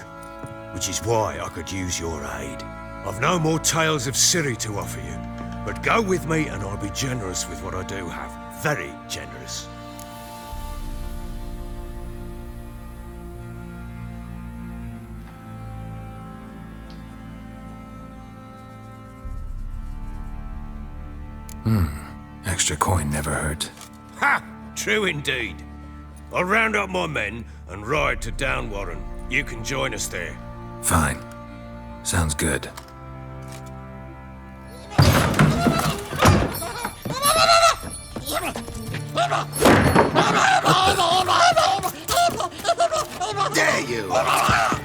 which is why I could use your aid. I've no more tales of Ciri to offer you, but go with me and I'll be generous with what I do have. Very generous. Extra coin never hurt. Ha! True indeed. I'll round up my men and ride to Downwarren. You can join us there. Fine. Sounds good. There you are!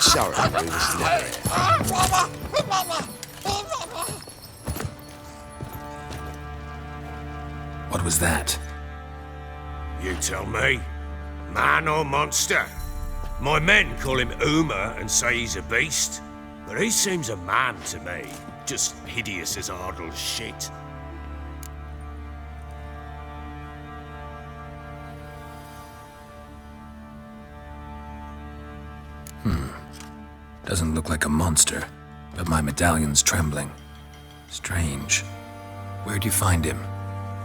Sorry, we was never here. What was that? You tell me. Man or monster? My men call him Uma and say he's a beast, but he seems a man to me. Just hideous as Ardle's shit. Doesn't look like a monster, but my medallion's trembling. Strange. Where'd you find him?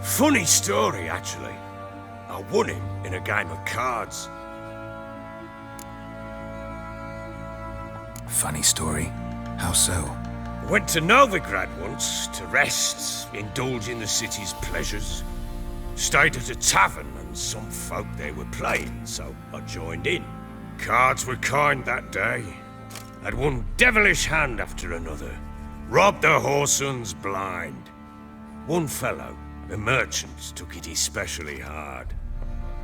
Funny story, actually. I won him in a game of cards. Funny story? How so? Went to Novigrad once to rest, indulge in the city's pleasures. Stayed at a tavern and some folk there were playing, so I joined in. Cards were kind that day. Had one devilish hand after another. Robbed the whoresons blind. One fellow, a merchant, took it especially hard.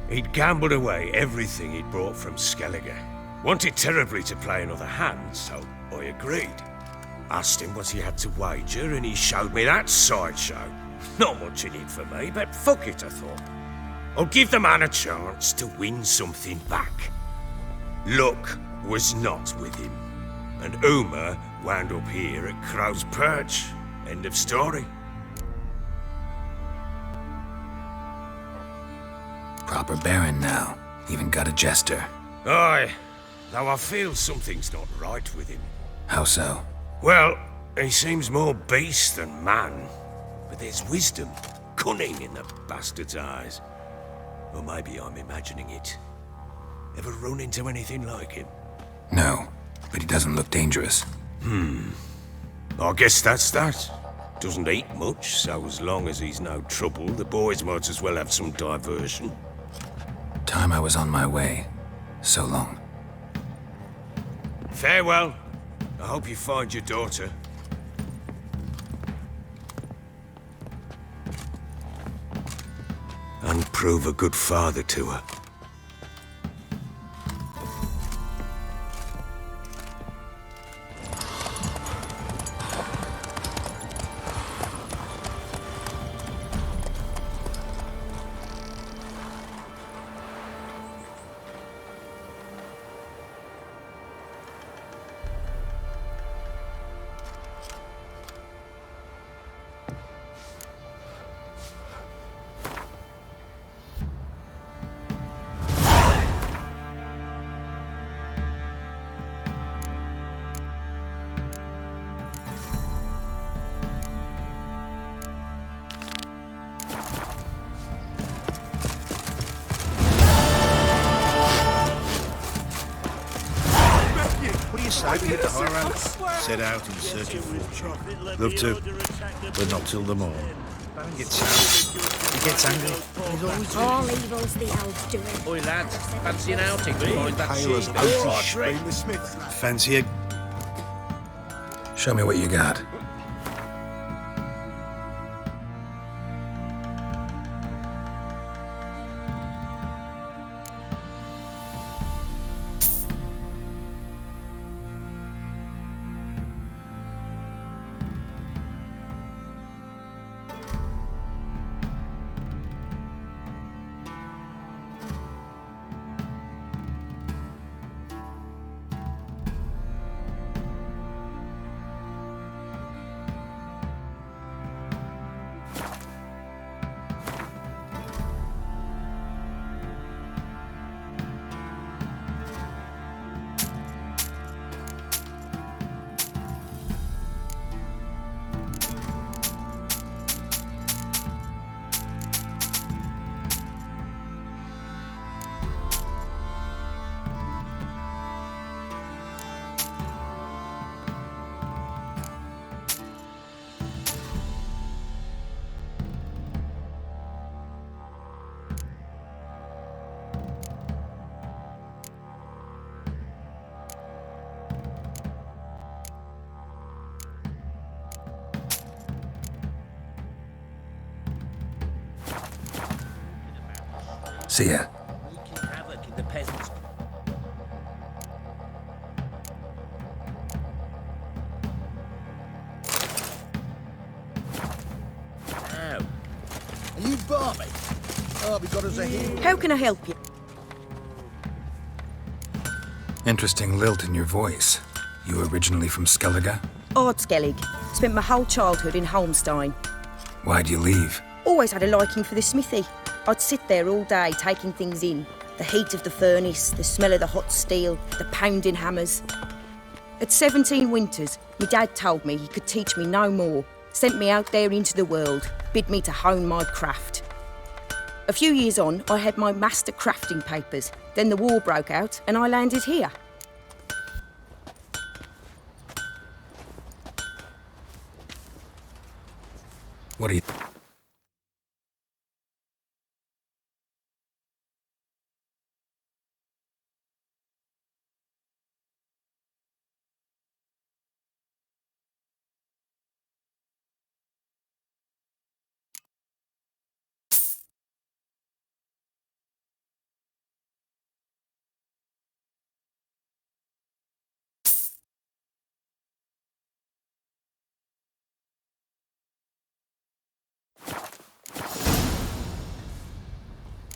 He'd gambled away everything he'd brought from Skellige. Wanted terribly to play another hand, so I agreed. Asked him what he had to wager, and he showed me that sideshow. Not much in it for me, but fuck it, I thought. I'll give the man a chance to win something back. Luck was not with him, and Uma wound up here at Crow's Perch. End of story. Proper baron now. Even got a jester. Aye, though I feel something's not right with him. How so? Well, he seems more beast than man, but there's wisdom, cunning in the bastard's eyes. Or maybe I'm imagining it. Ever run into anything like him? No, but he doesn't look dangerous. I guess that's that. Doesn't eat much, so as long as he's no trouble, the boys might as well have some diversion. Time I was on my way. So long. Farewell. I hope you find your daughter. and prove a good father to her. Set out in search of fortune. Love to, but not till the morn. Baron gets sad. He gets angry. He's always All evil's the elves doing. Oi, lads, fancy an outing to find that sheep? Fancy it? Show me what you got. See ya. Havoc in the peasants. Ow. Are you Barmy? Oh, we got us a hero. How can I help you? Interesting lilt in your voice. You originally from Skellige? Ardskellig. Spent my whole childhood in Holmstein. Why'd you leave? Always had a liking for the smithy. I'd sit there all day taking things in. The heat of the furnace, the smell of the hot steel, the pounding hammers. At 17 winters, my dad told me he could teach me no more, sent me out there into the world, bid me to hone my craft. A few years on, I had my master crafting papers. Then the war broke out and I landed here. What do you...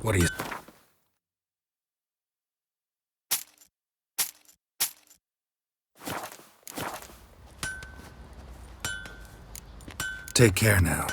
What do you... Take care now.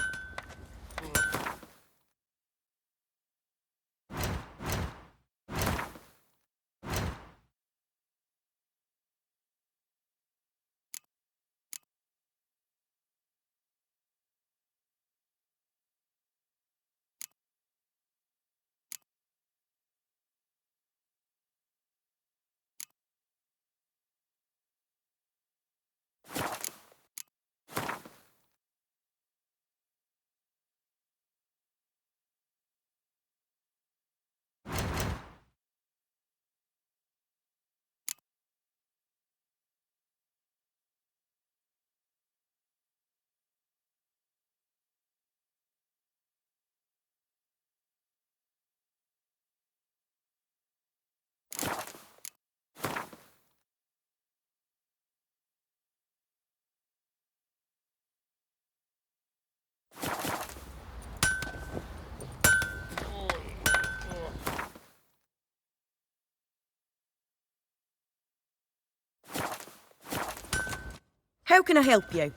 How can I help you?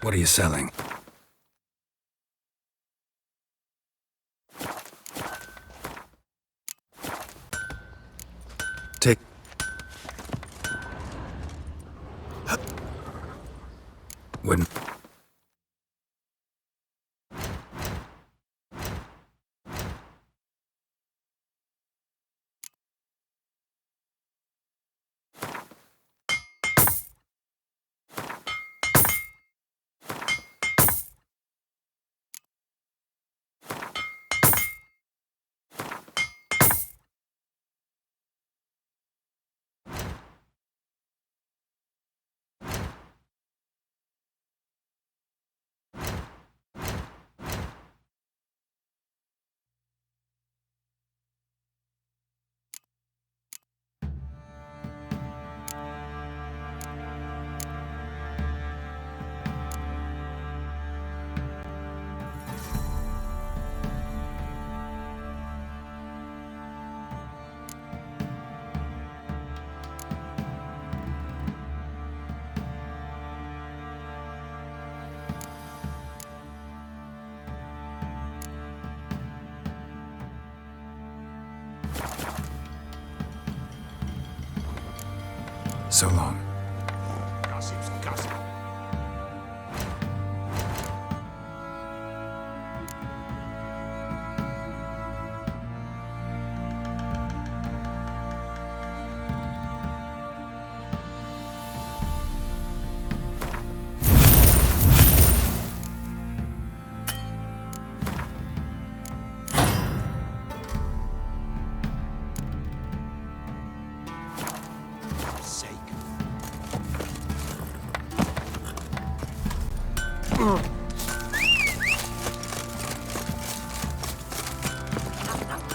What are you selling? Take... Wouldn't... So long. Gossip's gossip.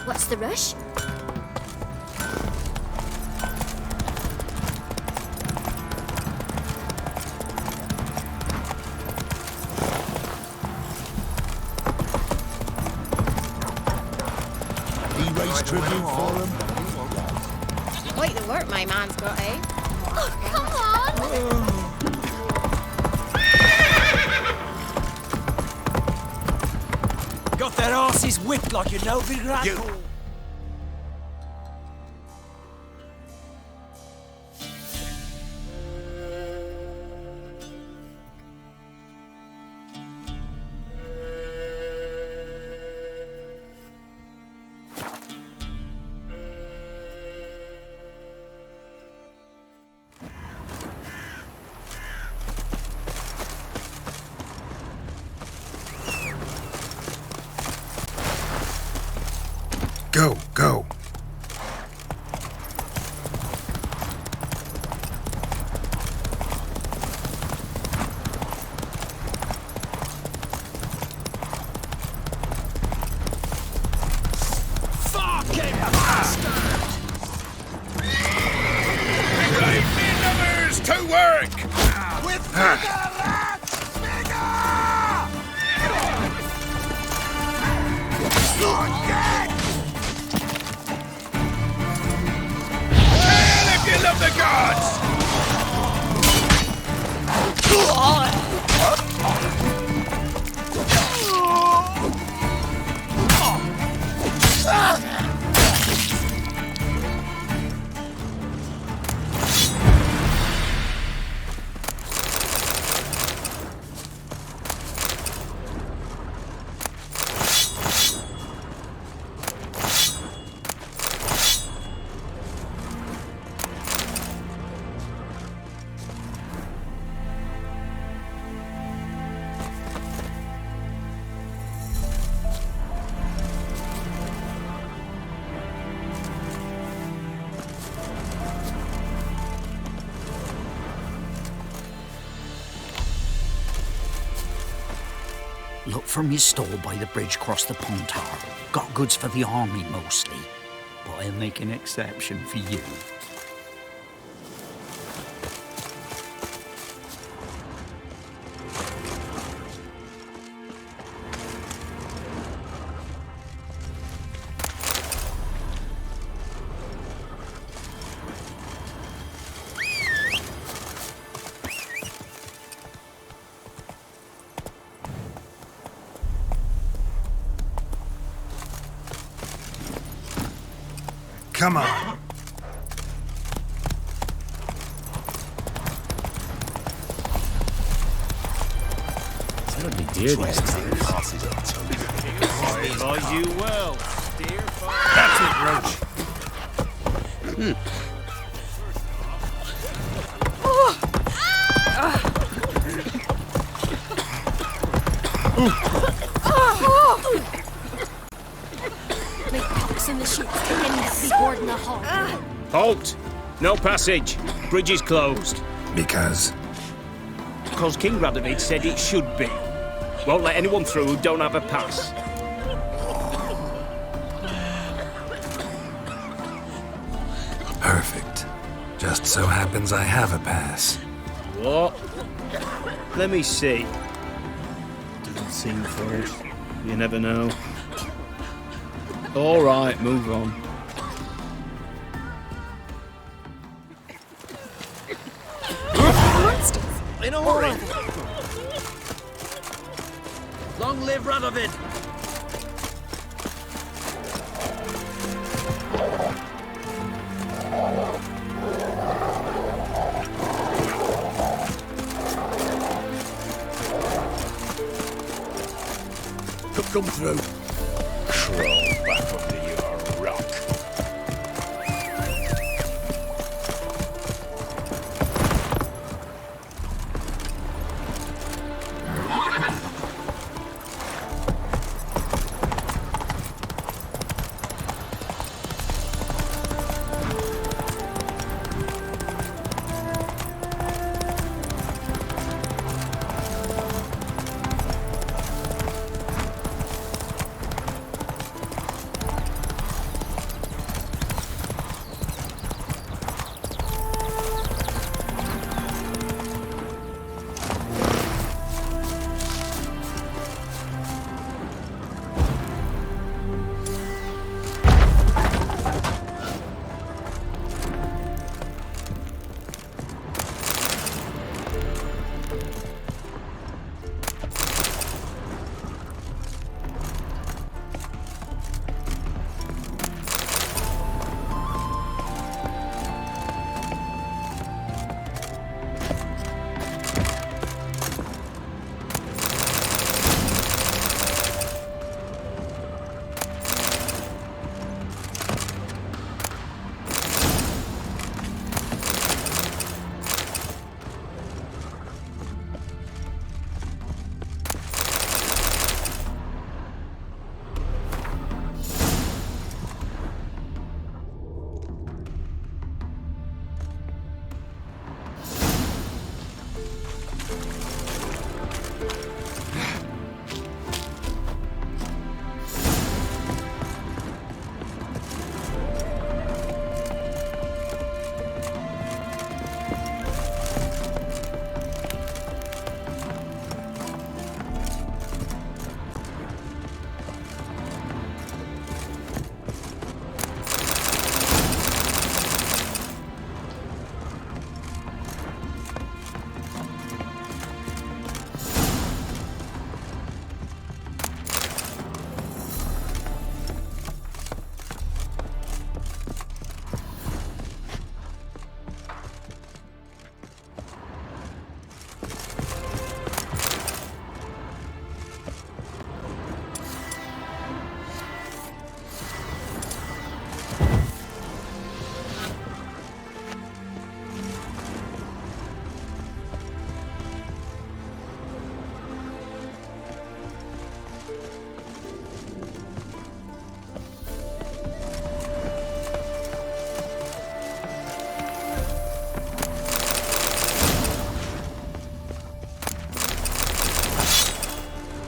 What's the rush? He raised tribute for him. Quite the work my man's got, eh? Oh, come on! Got their asses whipped like you know, big rat. Go, go. Fucking bastard! Right, numbers to work! With bigger rats! Bigger! Forget! If you love the gods! Look from your stall by the bridge across the Pontar. Got goods for the army mostly, but I'll make an exception for you. Come on. Certainly dear these days. Advise you well. Steer far. That's it, Roach. Make pox in the ships and end up be board in the hull. Halt! No passage. Bridge is closed. Because? Because King Radovid said it should be. Won't let anyone through who don't have a pass. Perfect. Just so happens I have a pass. What? Let me see. Doesn't seem first. You never know. All right, move on. In a hurry. Long live Radovid. Come through. Crawl back under your rock.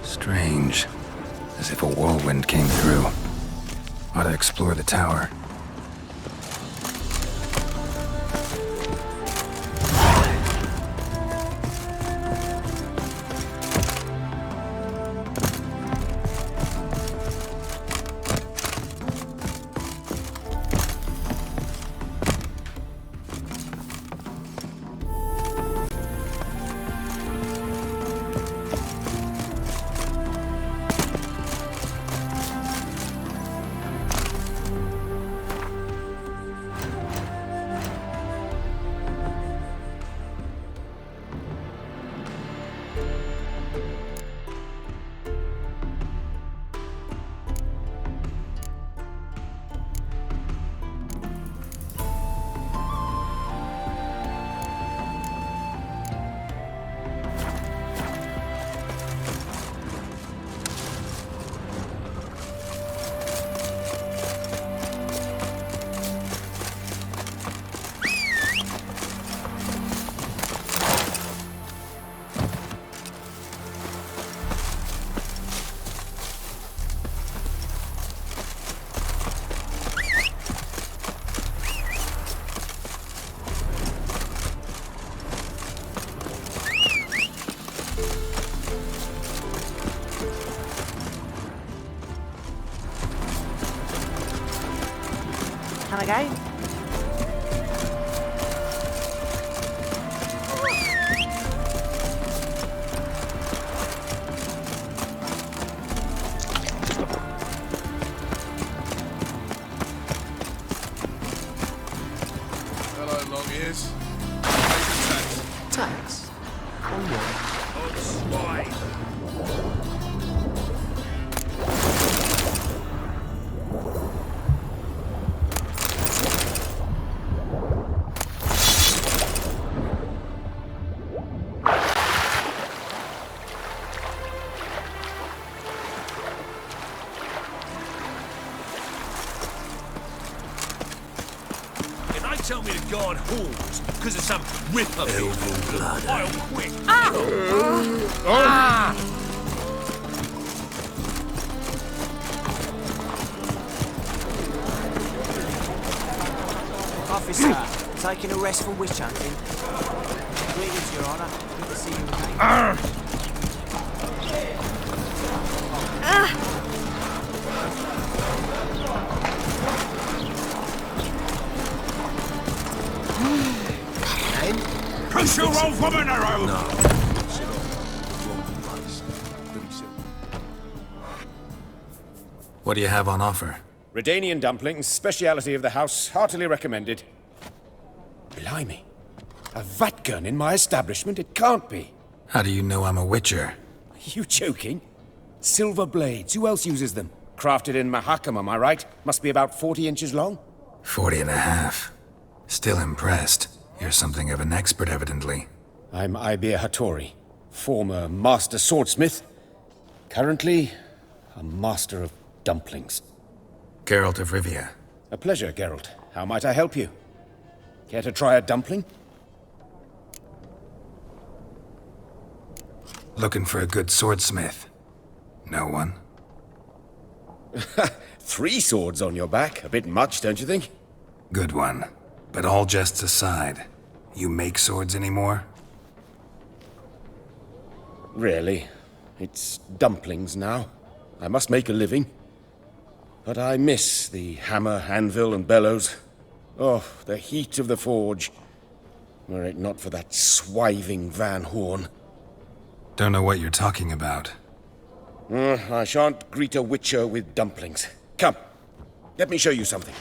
Strange. As if a whirlwind came through. Ought to explore the tower. Come again? Hello, long ears. Tax? On what? On swine. Tell me to guard halls because of some ripper. Elven blood. I'll quit. Officer, taking a rest from witch hunting. Greetings, Your Honor. Good to see you again. Push your old woman around! No. What do you have on offer? Redanian dumplings, speciality of the house, heartily recommended. Blimey. A vat gun in my establishment? It can't be. How do you know I'm a witcher? Are you joking? Silver blades, who else uses them? Crafted in Mahakam, am I right? Must be about 40 inches long? 40 and a half. Still impressed. You're something of an expert, evidently. I'm Ibir Hattori, former master swordsmith. Currently, a master of dumplings. Geralt of Rivia. A pleasure, Geralt. How might I help you? Care to try a dumpling? Looking for a good swordsmith. No one? 3 swords on your back. A bit much, don't you think? Good one. But all jests aside, you make swords anymore? Really? It's dumplings now. I must make a living. But I miss the hammer, anvil, and bellows. Oh, the heat of the forge. Were it not for that swiving Van Horn. Don't know what you're talking about. I shan't greet a witcher with dumplings. Come, let me show you something.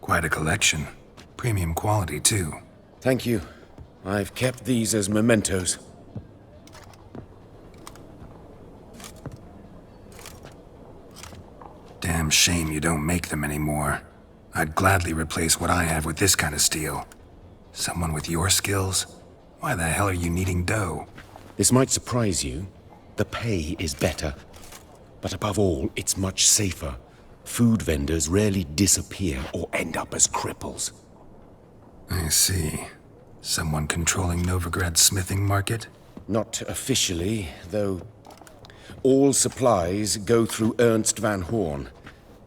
Quite a collection. Premium quality, too. Thank you. I've kept these as mementos. Damn shame you don't make them anymore. I'd gladly replace what I have with this kind of steel. Someone with your skills? Why the hell are you needing dough? This might surprise you. The pay is better. But above all, it's much safer. Food vendors rarely disappear or end up as cripples. I see. Someone controlling Novigrad's smithing market? Not officially, though all supplies go through Ernst Van Horn.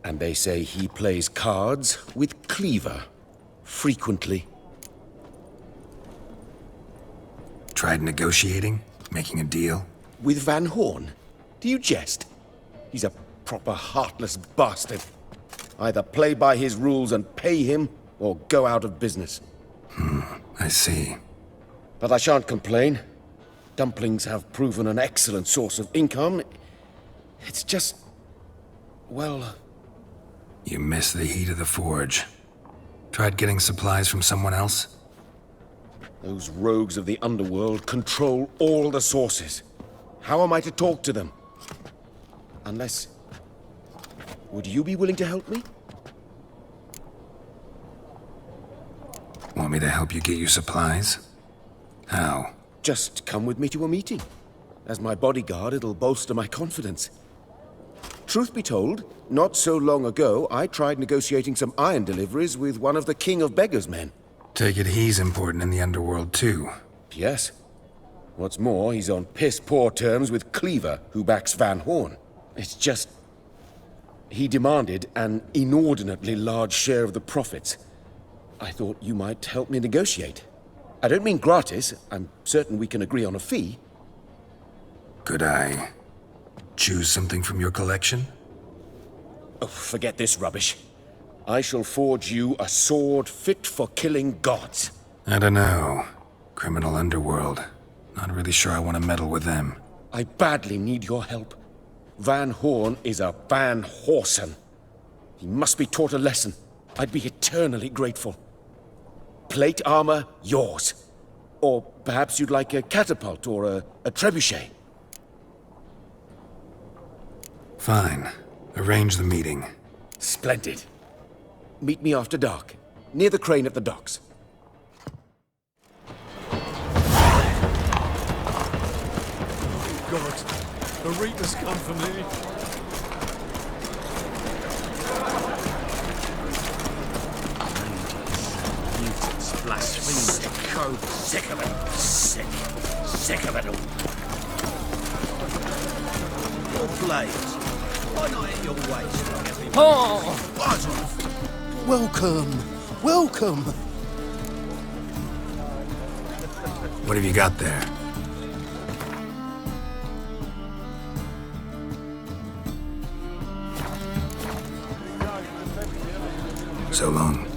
And they say he plays cards with Cleaver. Frequently. Tried negotiating? Making a deal? With Van Horn? Do you jest? He's a proper heartless bastard. Either play by his rules and pay him, or go out of business. I see. But I shan't complain. Dumplings have proven an excellent source of income. It's just... well... You miss the heat of the forge. Tried getting supplies from someone else? Those rogues of the underworld control all the sources. How am I to talk to them? Unless... Would you be willing to help me? Want me to help you get your supplies? How? Just come with me to a meeting. As my bodyguard, it'll bolster my confidence. Truth be told, not so long ago, I tried negotiating some iron deliveries with one of the King of Beggars' men. Take it he's important in the underworld, too. Yes. What's more, he's on piss-poor terms with Cleaver, who backs Van Horn. It's just... he demanded an inordinately large share of the profits. I thought you might help me negotiate. I don't mean gratis. I'm certain we can agree on a fee. Could I choose something from your collection? Oh, forget this rubbish. I shall forge you a sword fit for killing gods. I don't know. Criminal underworld. Not really sure I want to meddle with them. I badly need your help. Van Horn is a Van Horsen. He must be taught a lesson. I'd be eternally grateful. Plate armor, yours. Or perhaps you'd like a catapult or a trebuchet. Fine. Arrange the meeting. Splendid. Meet me after dark, near the crane at the docks. God, the Reapers come for me. Mutants, blasphemers, code. Sick of it. Sick of it all. Your blades. Why not at your waist? Oh! Buzz off. Welcome. What have you got there? So long.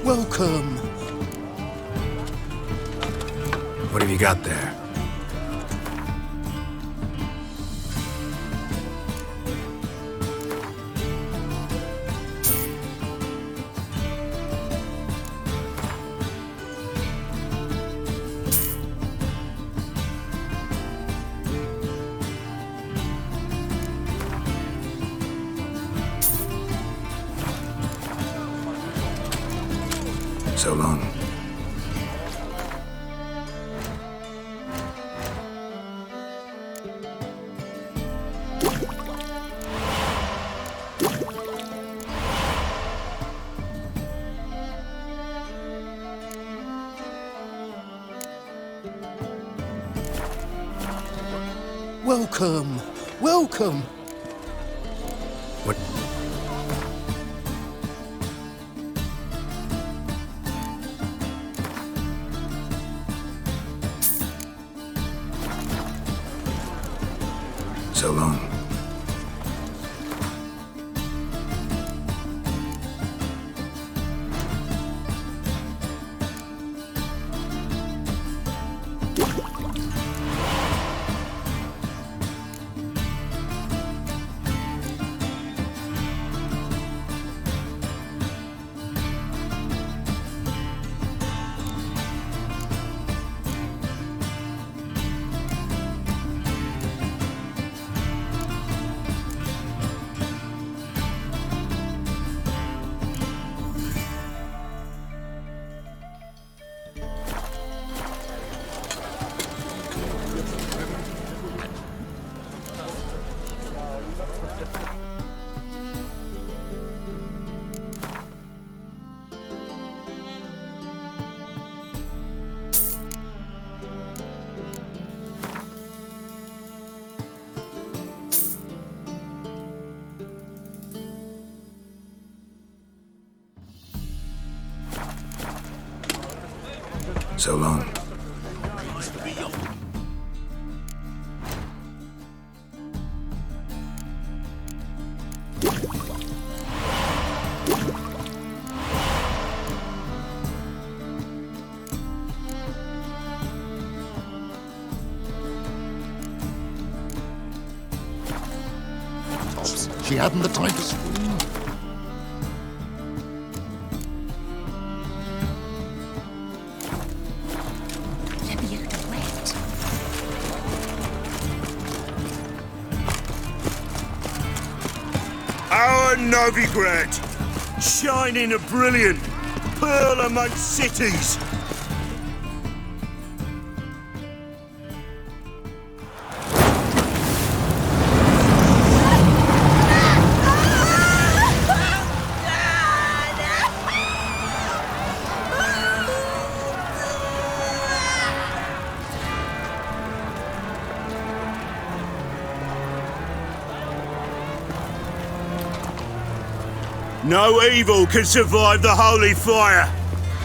Welcome. What have you got there? So long. Welcome. What? So long. So long. She hadn't the time to scream. Our Novigrad, shining and brilliant, pearl amongst cities. No evil can survive the holy fire.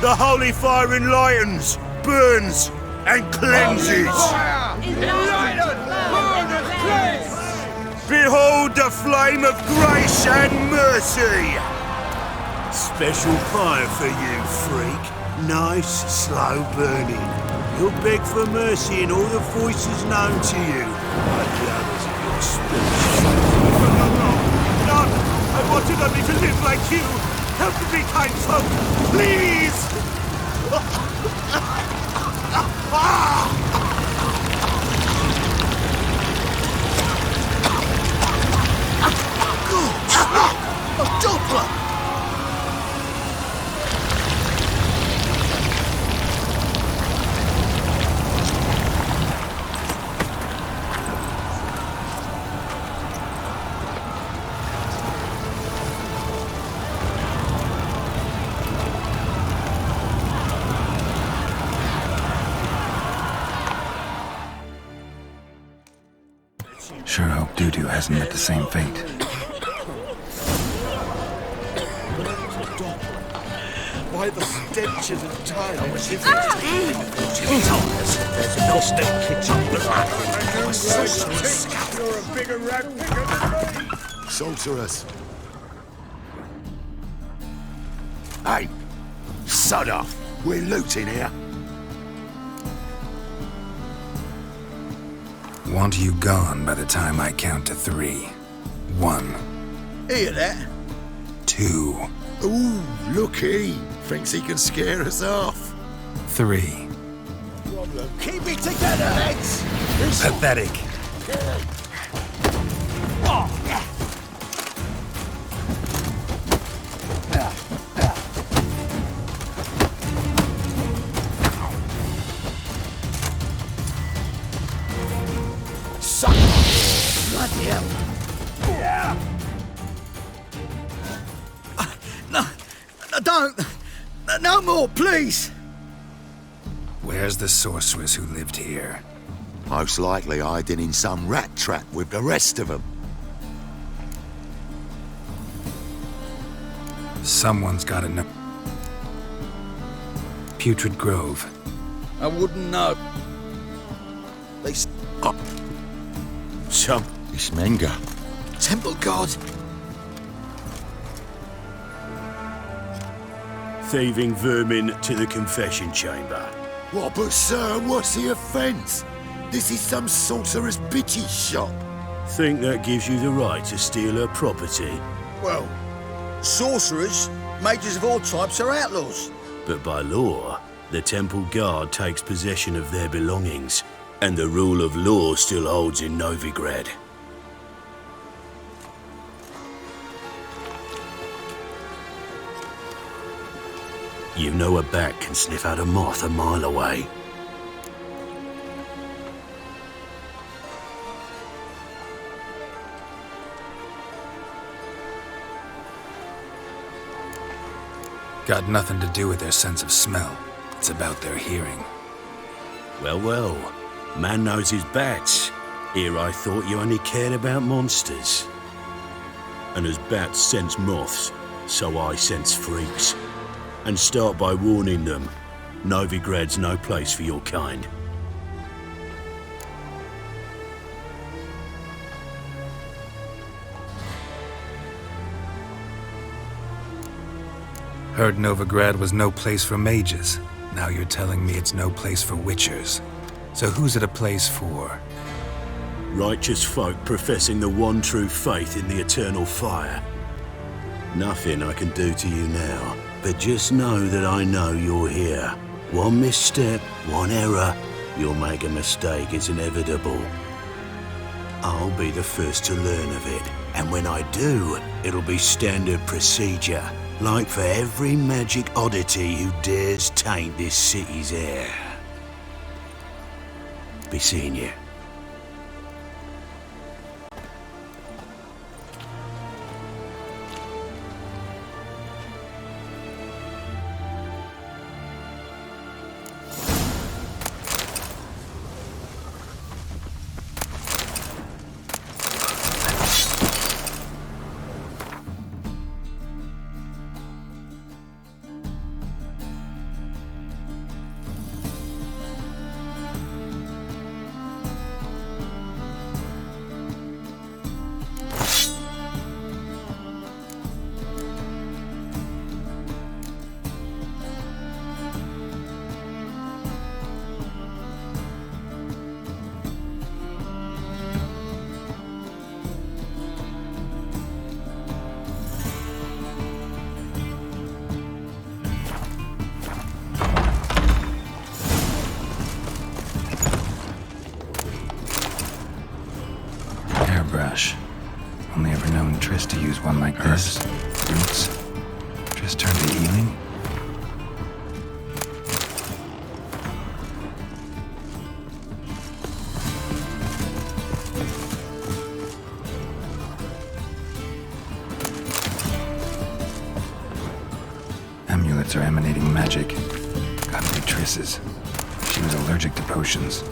The holy fire enlightens, burns, and cleanses. Behold the flame of grace and mercy. Special fire for you, freak. Nice, slow burning. You'll beg for mercy in all the voices known to you, like the others of your species. No, I wanted only to live like you. Help me, kind folk, please! A Doppler! Sure hope Doo-Doo hasn't met the same fate. Why the stenches of time? There's no state kids on the You're a bigger rat picker than me! Sorceress. Hey, sod off. We're looting here. Want you gone by the time I count to 3. 1. Hear that? 2. Ooh, looky. Thinks he can scare us off. 3. Keep it together, lads! Pathetic. Suck! Bloody hell! No, don't! No more, please! Where's the sorceress who lived here? Most likely hiding in some rat trap with the rest of them. Someone's gotta know. Putrid Grove. I wouldn't know. They up. Some Ismenga. Temple God. thieving vermin to the confession chamber. What, but sir, what's the offence? This is some sorcerer's bitch's shop. Think that gives you the right to steal her property? Well, sorcerers, mages of all types are outlaws. But by law, the temple guard takes possession of their belongings, and the rule of law still holds in Novigrad. You know a bat can sniff out a moth a mile away. Got nothing to do with their sense of smell. It's about their hearing. Well, well. Man knows his bats. Here I thought you only cared about monsters. And as bats sense moths, so I sense freaks. And start by warning them, Novigrad's no place for your kind. Heard Novigrad was no place for mages. Now you're telling me it's no place for witchers. So who's it a place for? Righteous folk professing the one true faith in the eternal fire. Nothing I can do to you now, but just know that I know you're here. One misstep, one error, you'll make a mistake, it's inevitable. I'll be the first to learn of it, and when I do, it'll be standard procedure. Like for every magic oddity who dares taint this city's air. Be seeing you. one like this. Roots. Just turned to healing. Amulets are emanating magic. Gotta be Triss's. She was allergic to potions.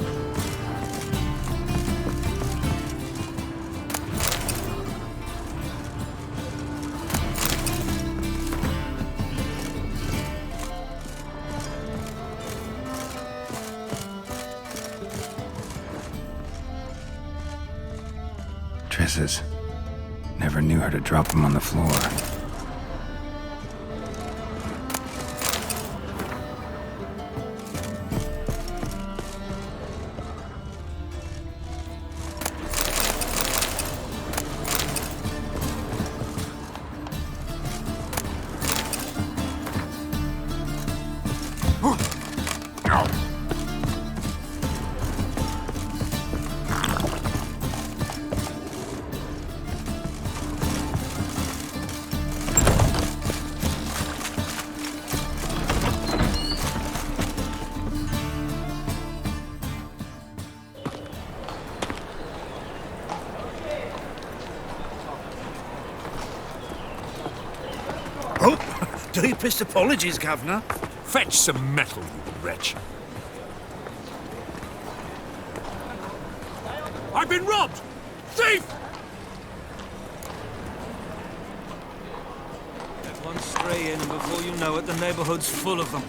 Triss's. Never knew her to drop them on the floor. Deepest apologies, Governor. Fetch some metal, you wretch. I've been robbed! Thief! Let one stray in, and before you know it, the neighborhood's full of them.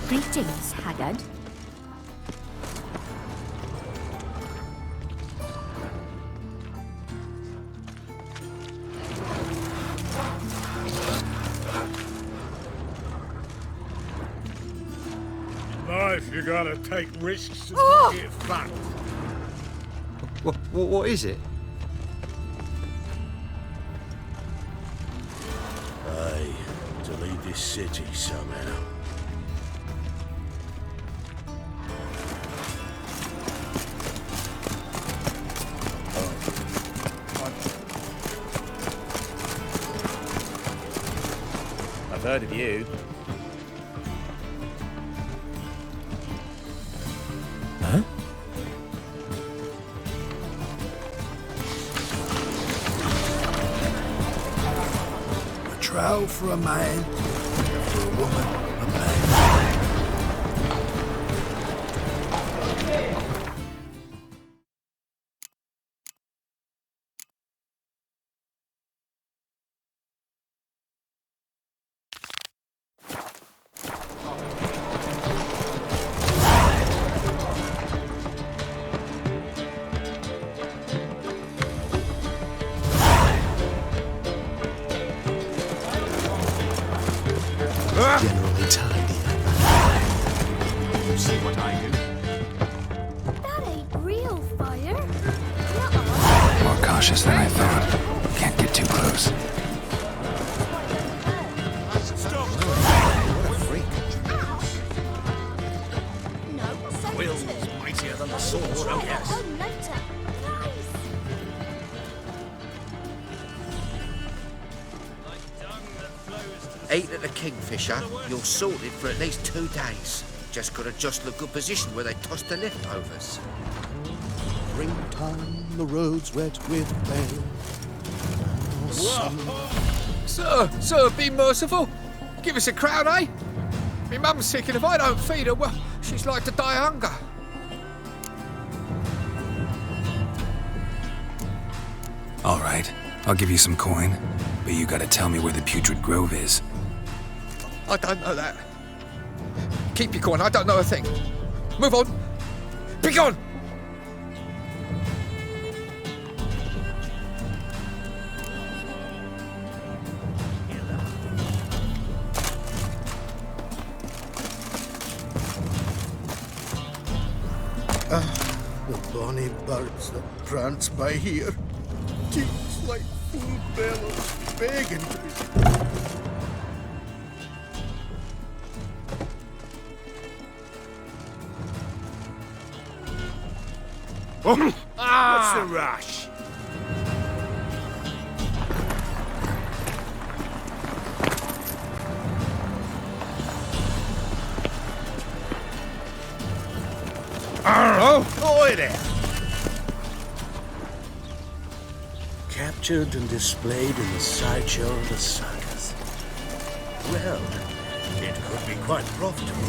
Greetings, Haggard. You gotta take risks to get fucked. What is it? Aye, to leave this city somehow. I've heard of you. Trial for a man, for a woman, a man. Generally tidy. You see what I do? That ain't real fire. More cautious than I thought. Can't get too close. Will's mightier than the sword, oh yes. Ate at the Kingfisher, you're sorted for at least 2 days. Just gotta just look a position where they toss the leftovers. Springtime, the road's wet with rain. Sir, be merciful. Give us a crown, eh? Me mum's sick, and if I don't feed her, well, she's like to die of hunger. All right, I'll give you some coin, but you gotta tell me where the Putrid Grove is. I don't know that. Keep your coin, I don't know a thing. Move on. Be gone! The bonny birds that prance by here. Teats like full bellows begging to be... What's the rush? Oi there! Captured and displayed in the sideshow of the circus. Well, it could be quite profitable.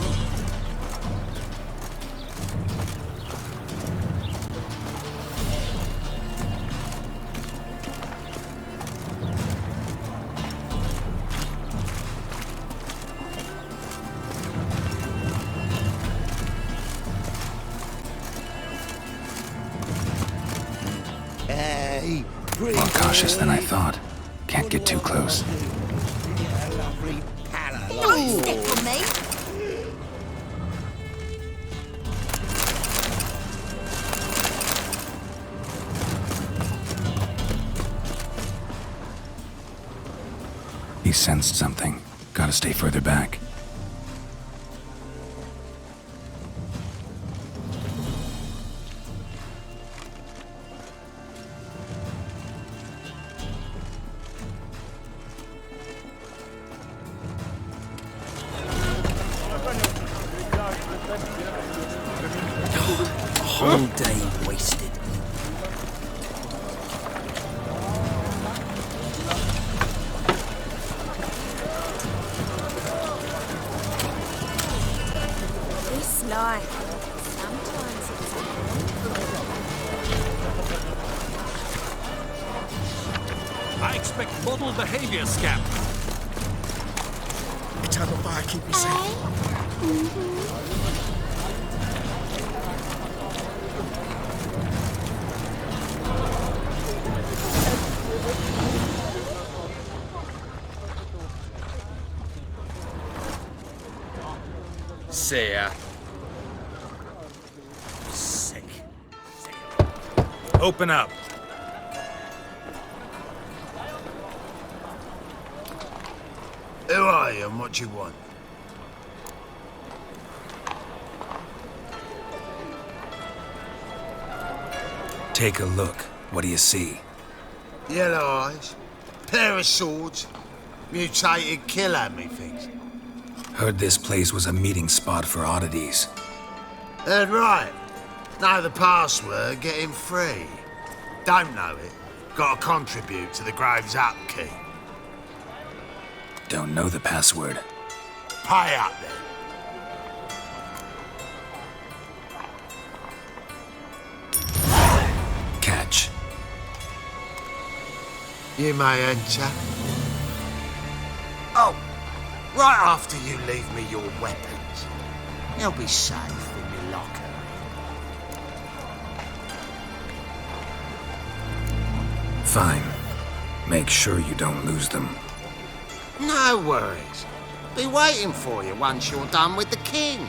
More cautious than I thought. Can't get too close. Don't stick for me. He sensed something. Gotta stay further back. Whole day wasted. This life, sometimes I expect model behavior, Scamp. Eternal fire, keep me safe. See ya. Sick. Open up. Who are you and what do you want? Take a look. What do you see? Yellow eyes, pair of swords, mutated killer, methinks. Heard this place was a meeting spot for oddities. Heard right. Know the password, get him free. Don't know it, gotta contribute to the Grave's upkeep. Don't know the password. Pay up then. Catch. You may enter. Oh, right after you leave me your weapons. They'll be safe in your locker. Fine. Make sure you don't lose them. No worries. Be waiting for you once you're done with the king.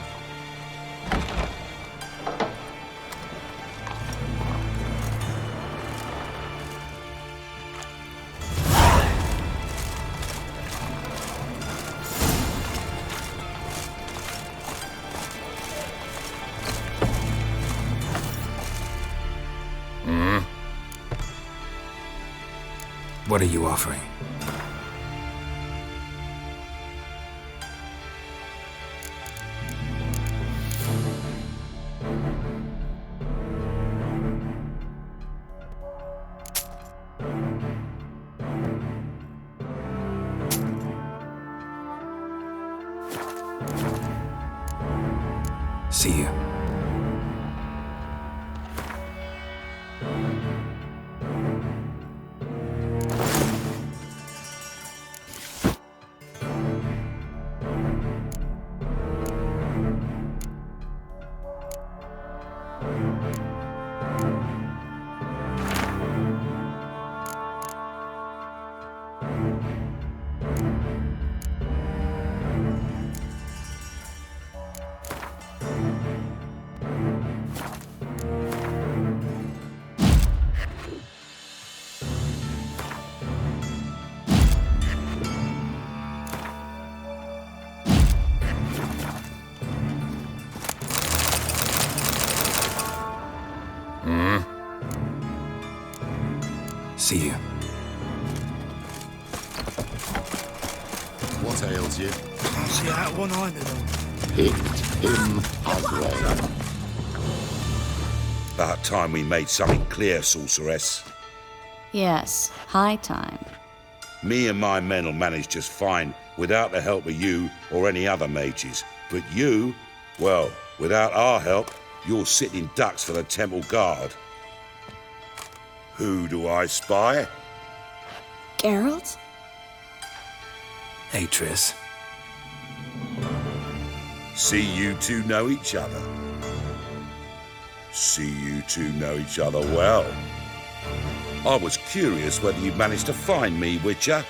What are you offering? See you. See you. What ails you? Can't see out one eye, my lord. Picked him up. About time we made something clear, sorceress. Yes, high time. Me and my men will manage just fine without the help of you or any other mages. But you, well, without our help, you're sitting ducks for the temple guard. Who do I spy? Geralt? Hey, Triss. See you two know each other. See you two know each other well. I was curious whether you managed to find me, Witcher.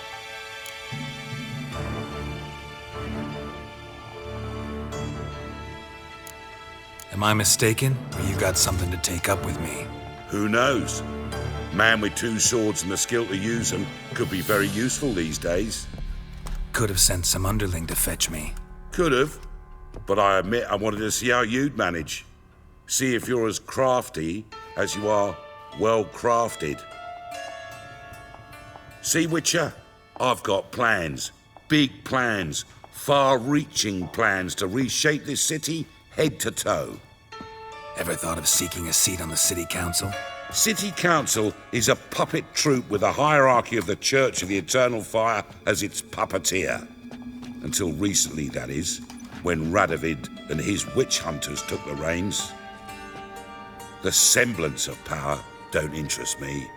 Am I mistaken, or you got something to take up with me? Who knows? Man with two swords and the skill to use them could be very useful these days. Could have sent some underling to fetch me. Could have, but I admit I wanted to see how you'd manage. See if you're as crafty as you are well-crafted. See, Witcher, I've got plans. Big plans. Far-reaching plans to reshape this city head to toe. Ever thought of seeking a seat on the city council? City council is a puppet troupe with a hierarchy of the Church of the Eternal Fire as its puppeteer. Until recently, that is, when Radovid and his witch hunters took the reins. The semblance of power don't interest me.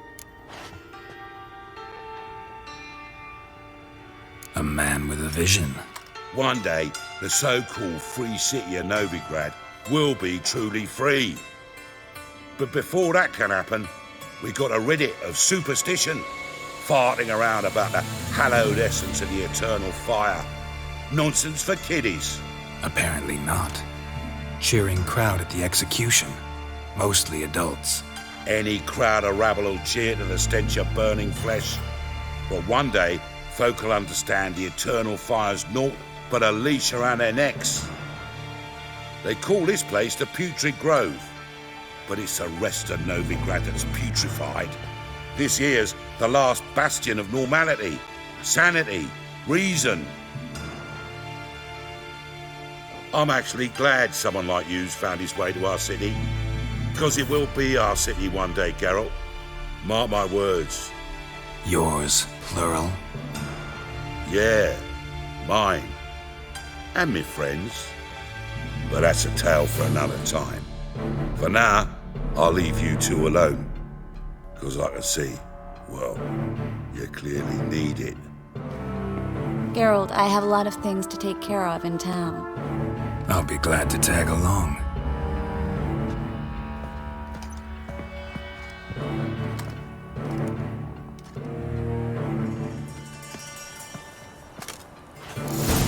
A man with a vision. One day, the so-called free city of Novigrad will be truly free. But before that can happen, we got to rid it of superstition, farting around about the hallowed essence of the eternal fire. Nonsense for kiddies. Apparently not. Cheering crowd at the execution. Mostly adults. Any crowd of rabble will cheer to the stench of burning flesh. But one day, folk will understand the eternal fire's naught but a leash around their necks. They call this place the Putrid Grove, but it's the rest of Novigrad that's putrefied. This here's the last bastion of normality, sanity, reason. I'm actually glad someone like you's found his way to our city, because it will be our city one day, Geralt. Mark my words. Yours, plural? Yeah, mine. And me friends. But that's a tale for another time. For now, I'll leave you two alone. Because I can see, well, you clearly need it. Geralt, I have a lot of things to take care of in town. I'll be glad to tag along.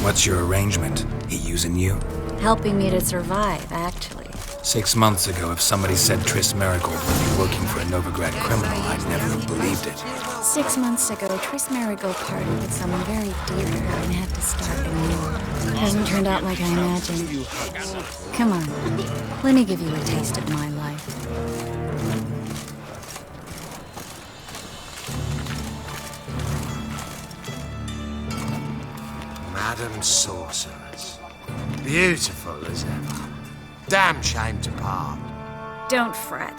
What's your arrangement? He using you? Helping me to survive, actually. 6 months ago, if somebody said Triss Marigold would be working for a Novigrad criminal, I'd never have believed it. 6 months ago, Triss Marigold parted with someone very dear to her and had to start anew. Hasn't turned out like I imagined. Come on, let me give you a taste of my life. Madam Sorceress. Beautiful as ever. Damn shame to part. Don't fret.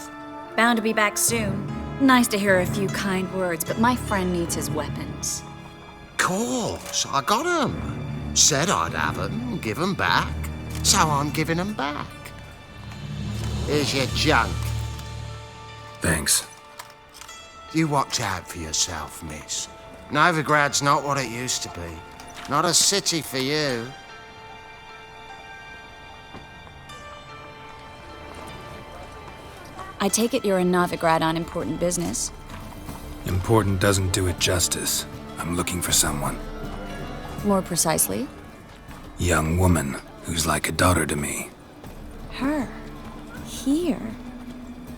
Bound to be back soon. Nice to hear a few kind words, but my friend needs his weapons. Course, I got 'em. Said I'd have 'em, give 'em back. So I'm giving 'em back. Here's your junk. Thanks. You watch out for yourself, miss. Novigrad's not what it used to be. Not a city for you. I take it you're in Novigrad on important business. Important doesn't do it justice. I'm looking for someone. More precisely? Young woman who's like a daughter to me. Her? Here?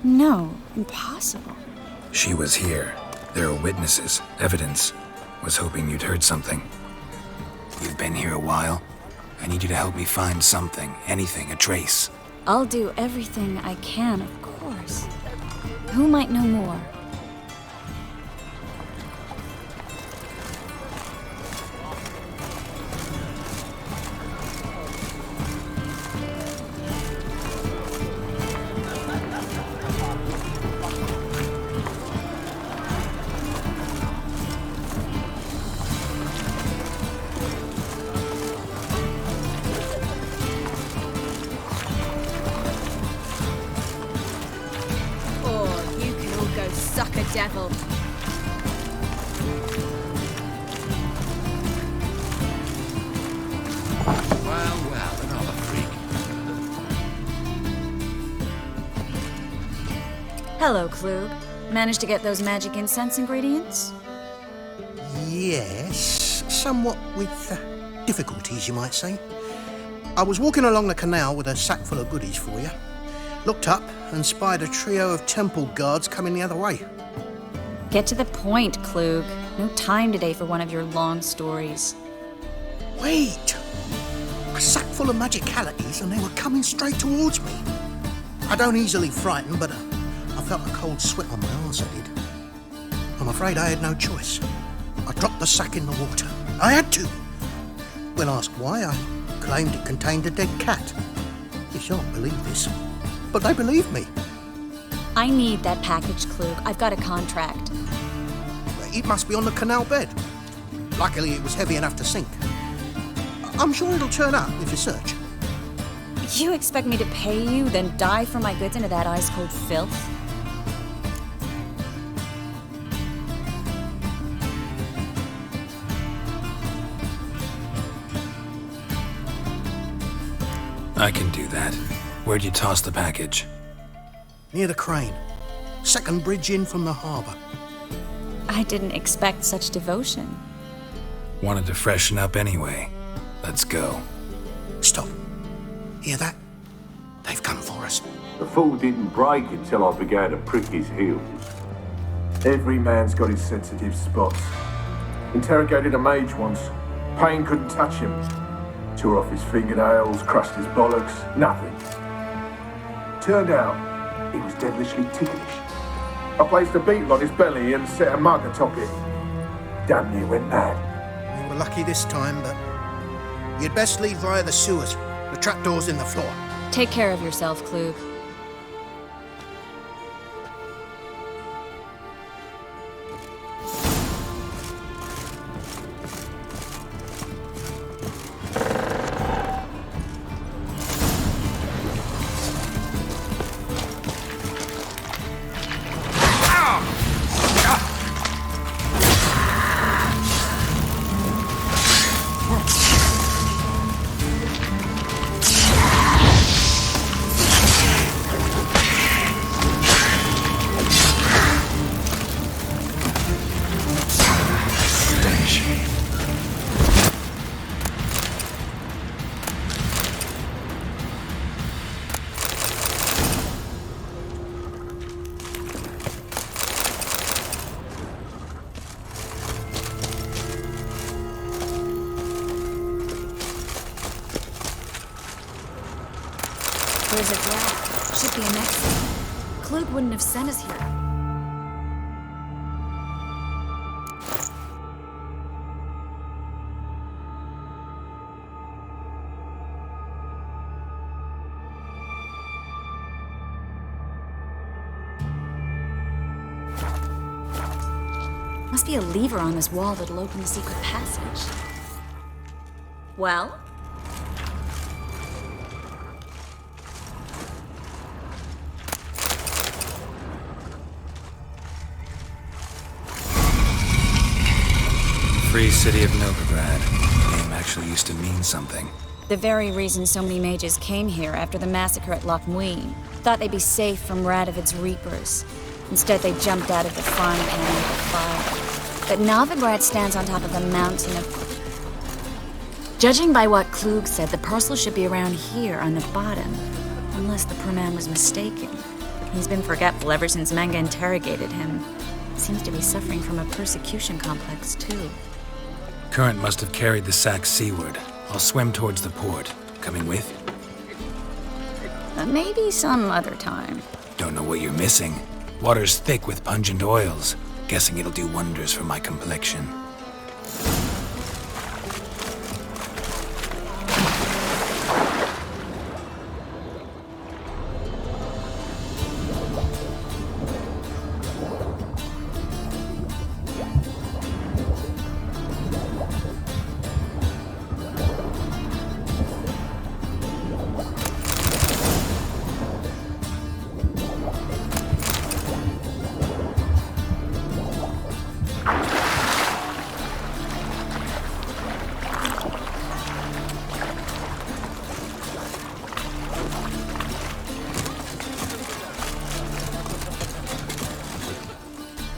No, impossible. She was here. There are witnesses, evidence. Was hoping you'd heard something. You've been here a while. I need you to help me find something, anything, a trace. I'll do everything I can, of course. Who might know more? sucker devil. Well, another freak. Hello, Klug. Managed to get those magic incense ingredients? Yes, somewhat with difficulties, you might say. I was walking along the canal with a sack full of goodies for you. Looked up and spied a trio of temple guards coming the other way. Get to the point, Klug. No time today for one of your long stories. Wait! A sack full of magicalities and they were coming straight towards me. I don't easily frighten, but I felt a cold sweat on my arse, I did. I'm afraid I had no choice. I dropped the sack in the water. I had to. When asked why, I claimed it contained a dead cat. You shan't believe this, but they believed me. I need that package, Klug. I've got a contract. It must be on the canal bed. Luckily, it was heavy enough to sink. I'm sure it'll turn up if you search. You expect me to pay you, then dive for my goods into that ice-cold filth? I can do that. Where'd you toss the package? Near the crane. Second bridge in from the harbour. I didn't expect such devotion. Wanted to freshen up anyway. Let's go. Stop. Hear that? They've come for us. The fall didn't break until I began to prick his heels. Every man's got his sensitive spots. Interrogated a mage once. Pain couldn't touch him. Tore off his fingernails, crushed his bollocks, nothing. Turned out, he was devilishly ticklish. I placed a beetle on his belly and set a mug atop it. Damn near went mad. You were lucky this time, but you'd best leave via the sewers. The trapdoor's in the floor. Take care of yourself, Klug. There's a draft. Should be an exit. Klug wouldn't have sent us here. Must be a lever on this wall that'll open the secret passage. Well? Free city of Novigrad. The name actually used to mean something. The very reason so many mages came here after the massacre at Loch Muin. Thought they'd be safe from Radovid's reapers. Instead, they jumped out of the frying pan into the fire. But Novigrad stands on top of a mountain of... Judging by what Klug said, the parcel should be around here on the bottom. Unless the poor man was mistaken. He's been forgetful ever since Manga interrogated him. Seems to be suffering from a persecution complex, too. Current must have carried the sack seaward. I'll swim towards the port. Coming with? Maybe some other time. Don't know what you're missing. Water's thick with pungent oils. Guessing it'll do wonders for my complexion.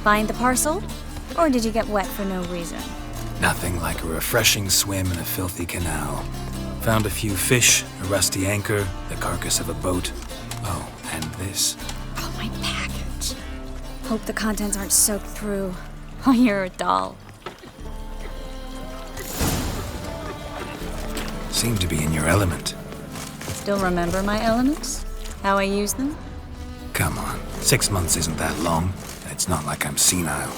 Find the parcel? Or did you get wet for no reason? Nothing like a refreshing swim in a filthy canal. Found a few fish, a rusty anchor, the carcass of a boat. Oh, and this. Oh, my package. Hope the contents aren't soaked through. Oh, you're a doll. Seem to be in your element. Still remember my elements? How I use them? Come on, 6 months isn't that long. It's not like I'm senile.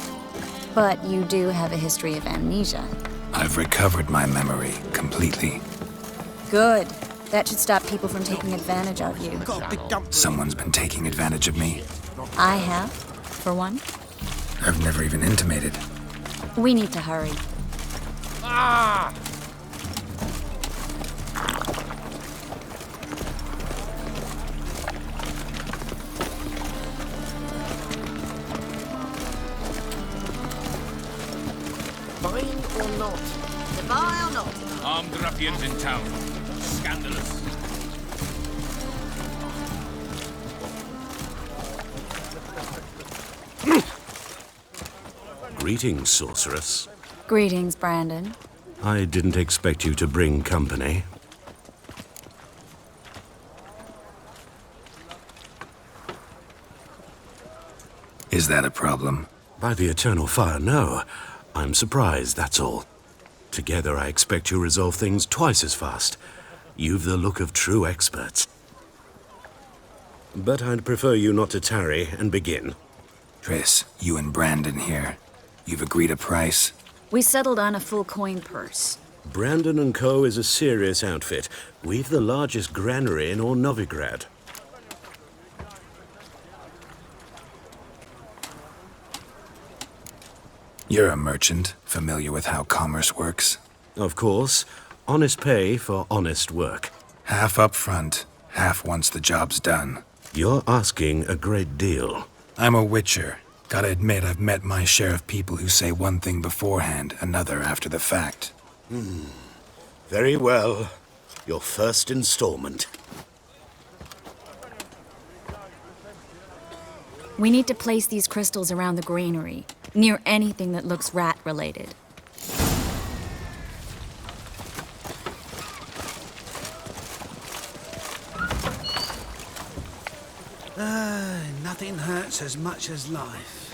But you do have a history of amnesia. I've recovered my memory completely. Good. That should stop people from taking advantage of you. Someone's been taking advantage of me. I have, for one. I've never even intimated. We need to hurry. Ah! Buying or not? To buy or not? Armed ruffians in town. Scandalous. Greetings, sorceress. Greetings, Brandon. I didn't expect you to bring company. Is that a problem? By the eternal fire, no. I'm surprised, that's all. Together, I expect you resolve things twice as fast. You've the look of true experts. But I'd prefer you not to tarry and begin. Triss, you and Brandon here. You've agreed a price? We settled on a full coin purse. Brandon & Co. is a serious outfit. We've the largest granary in all Novigrad. You're a merchant, familiar with how commerce works? Of course. Honest pay for honest work. Half up front, half once the job's done. You're asking a great deal. I'm a witcher. Gotta admit, I've met my share of people who say one thing beforehand, another after the fact. Very well. Your first installment. We need to place these crystals around the granary, near anything that looks rat-related. Nothing hurts as much as life.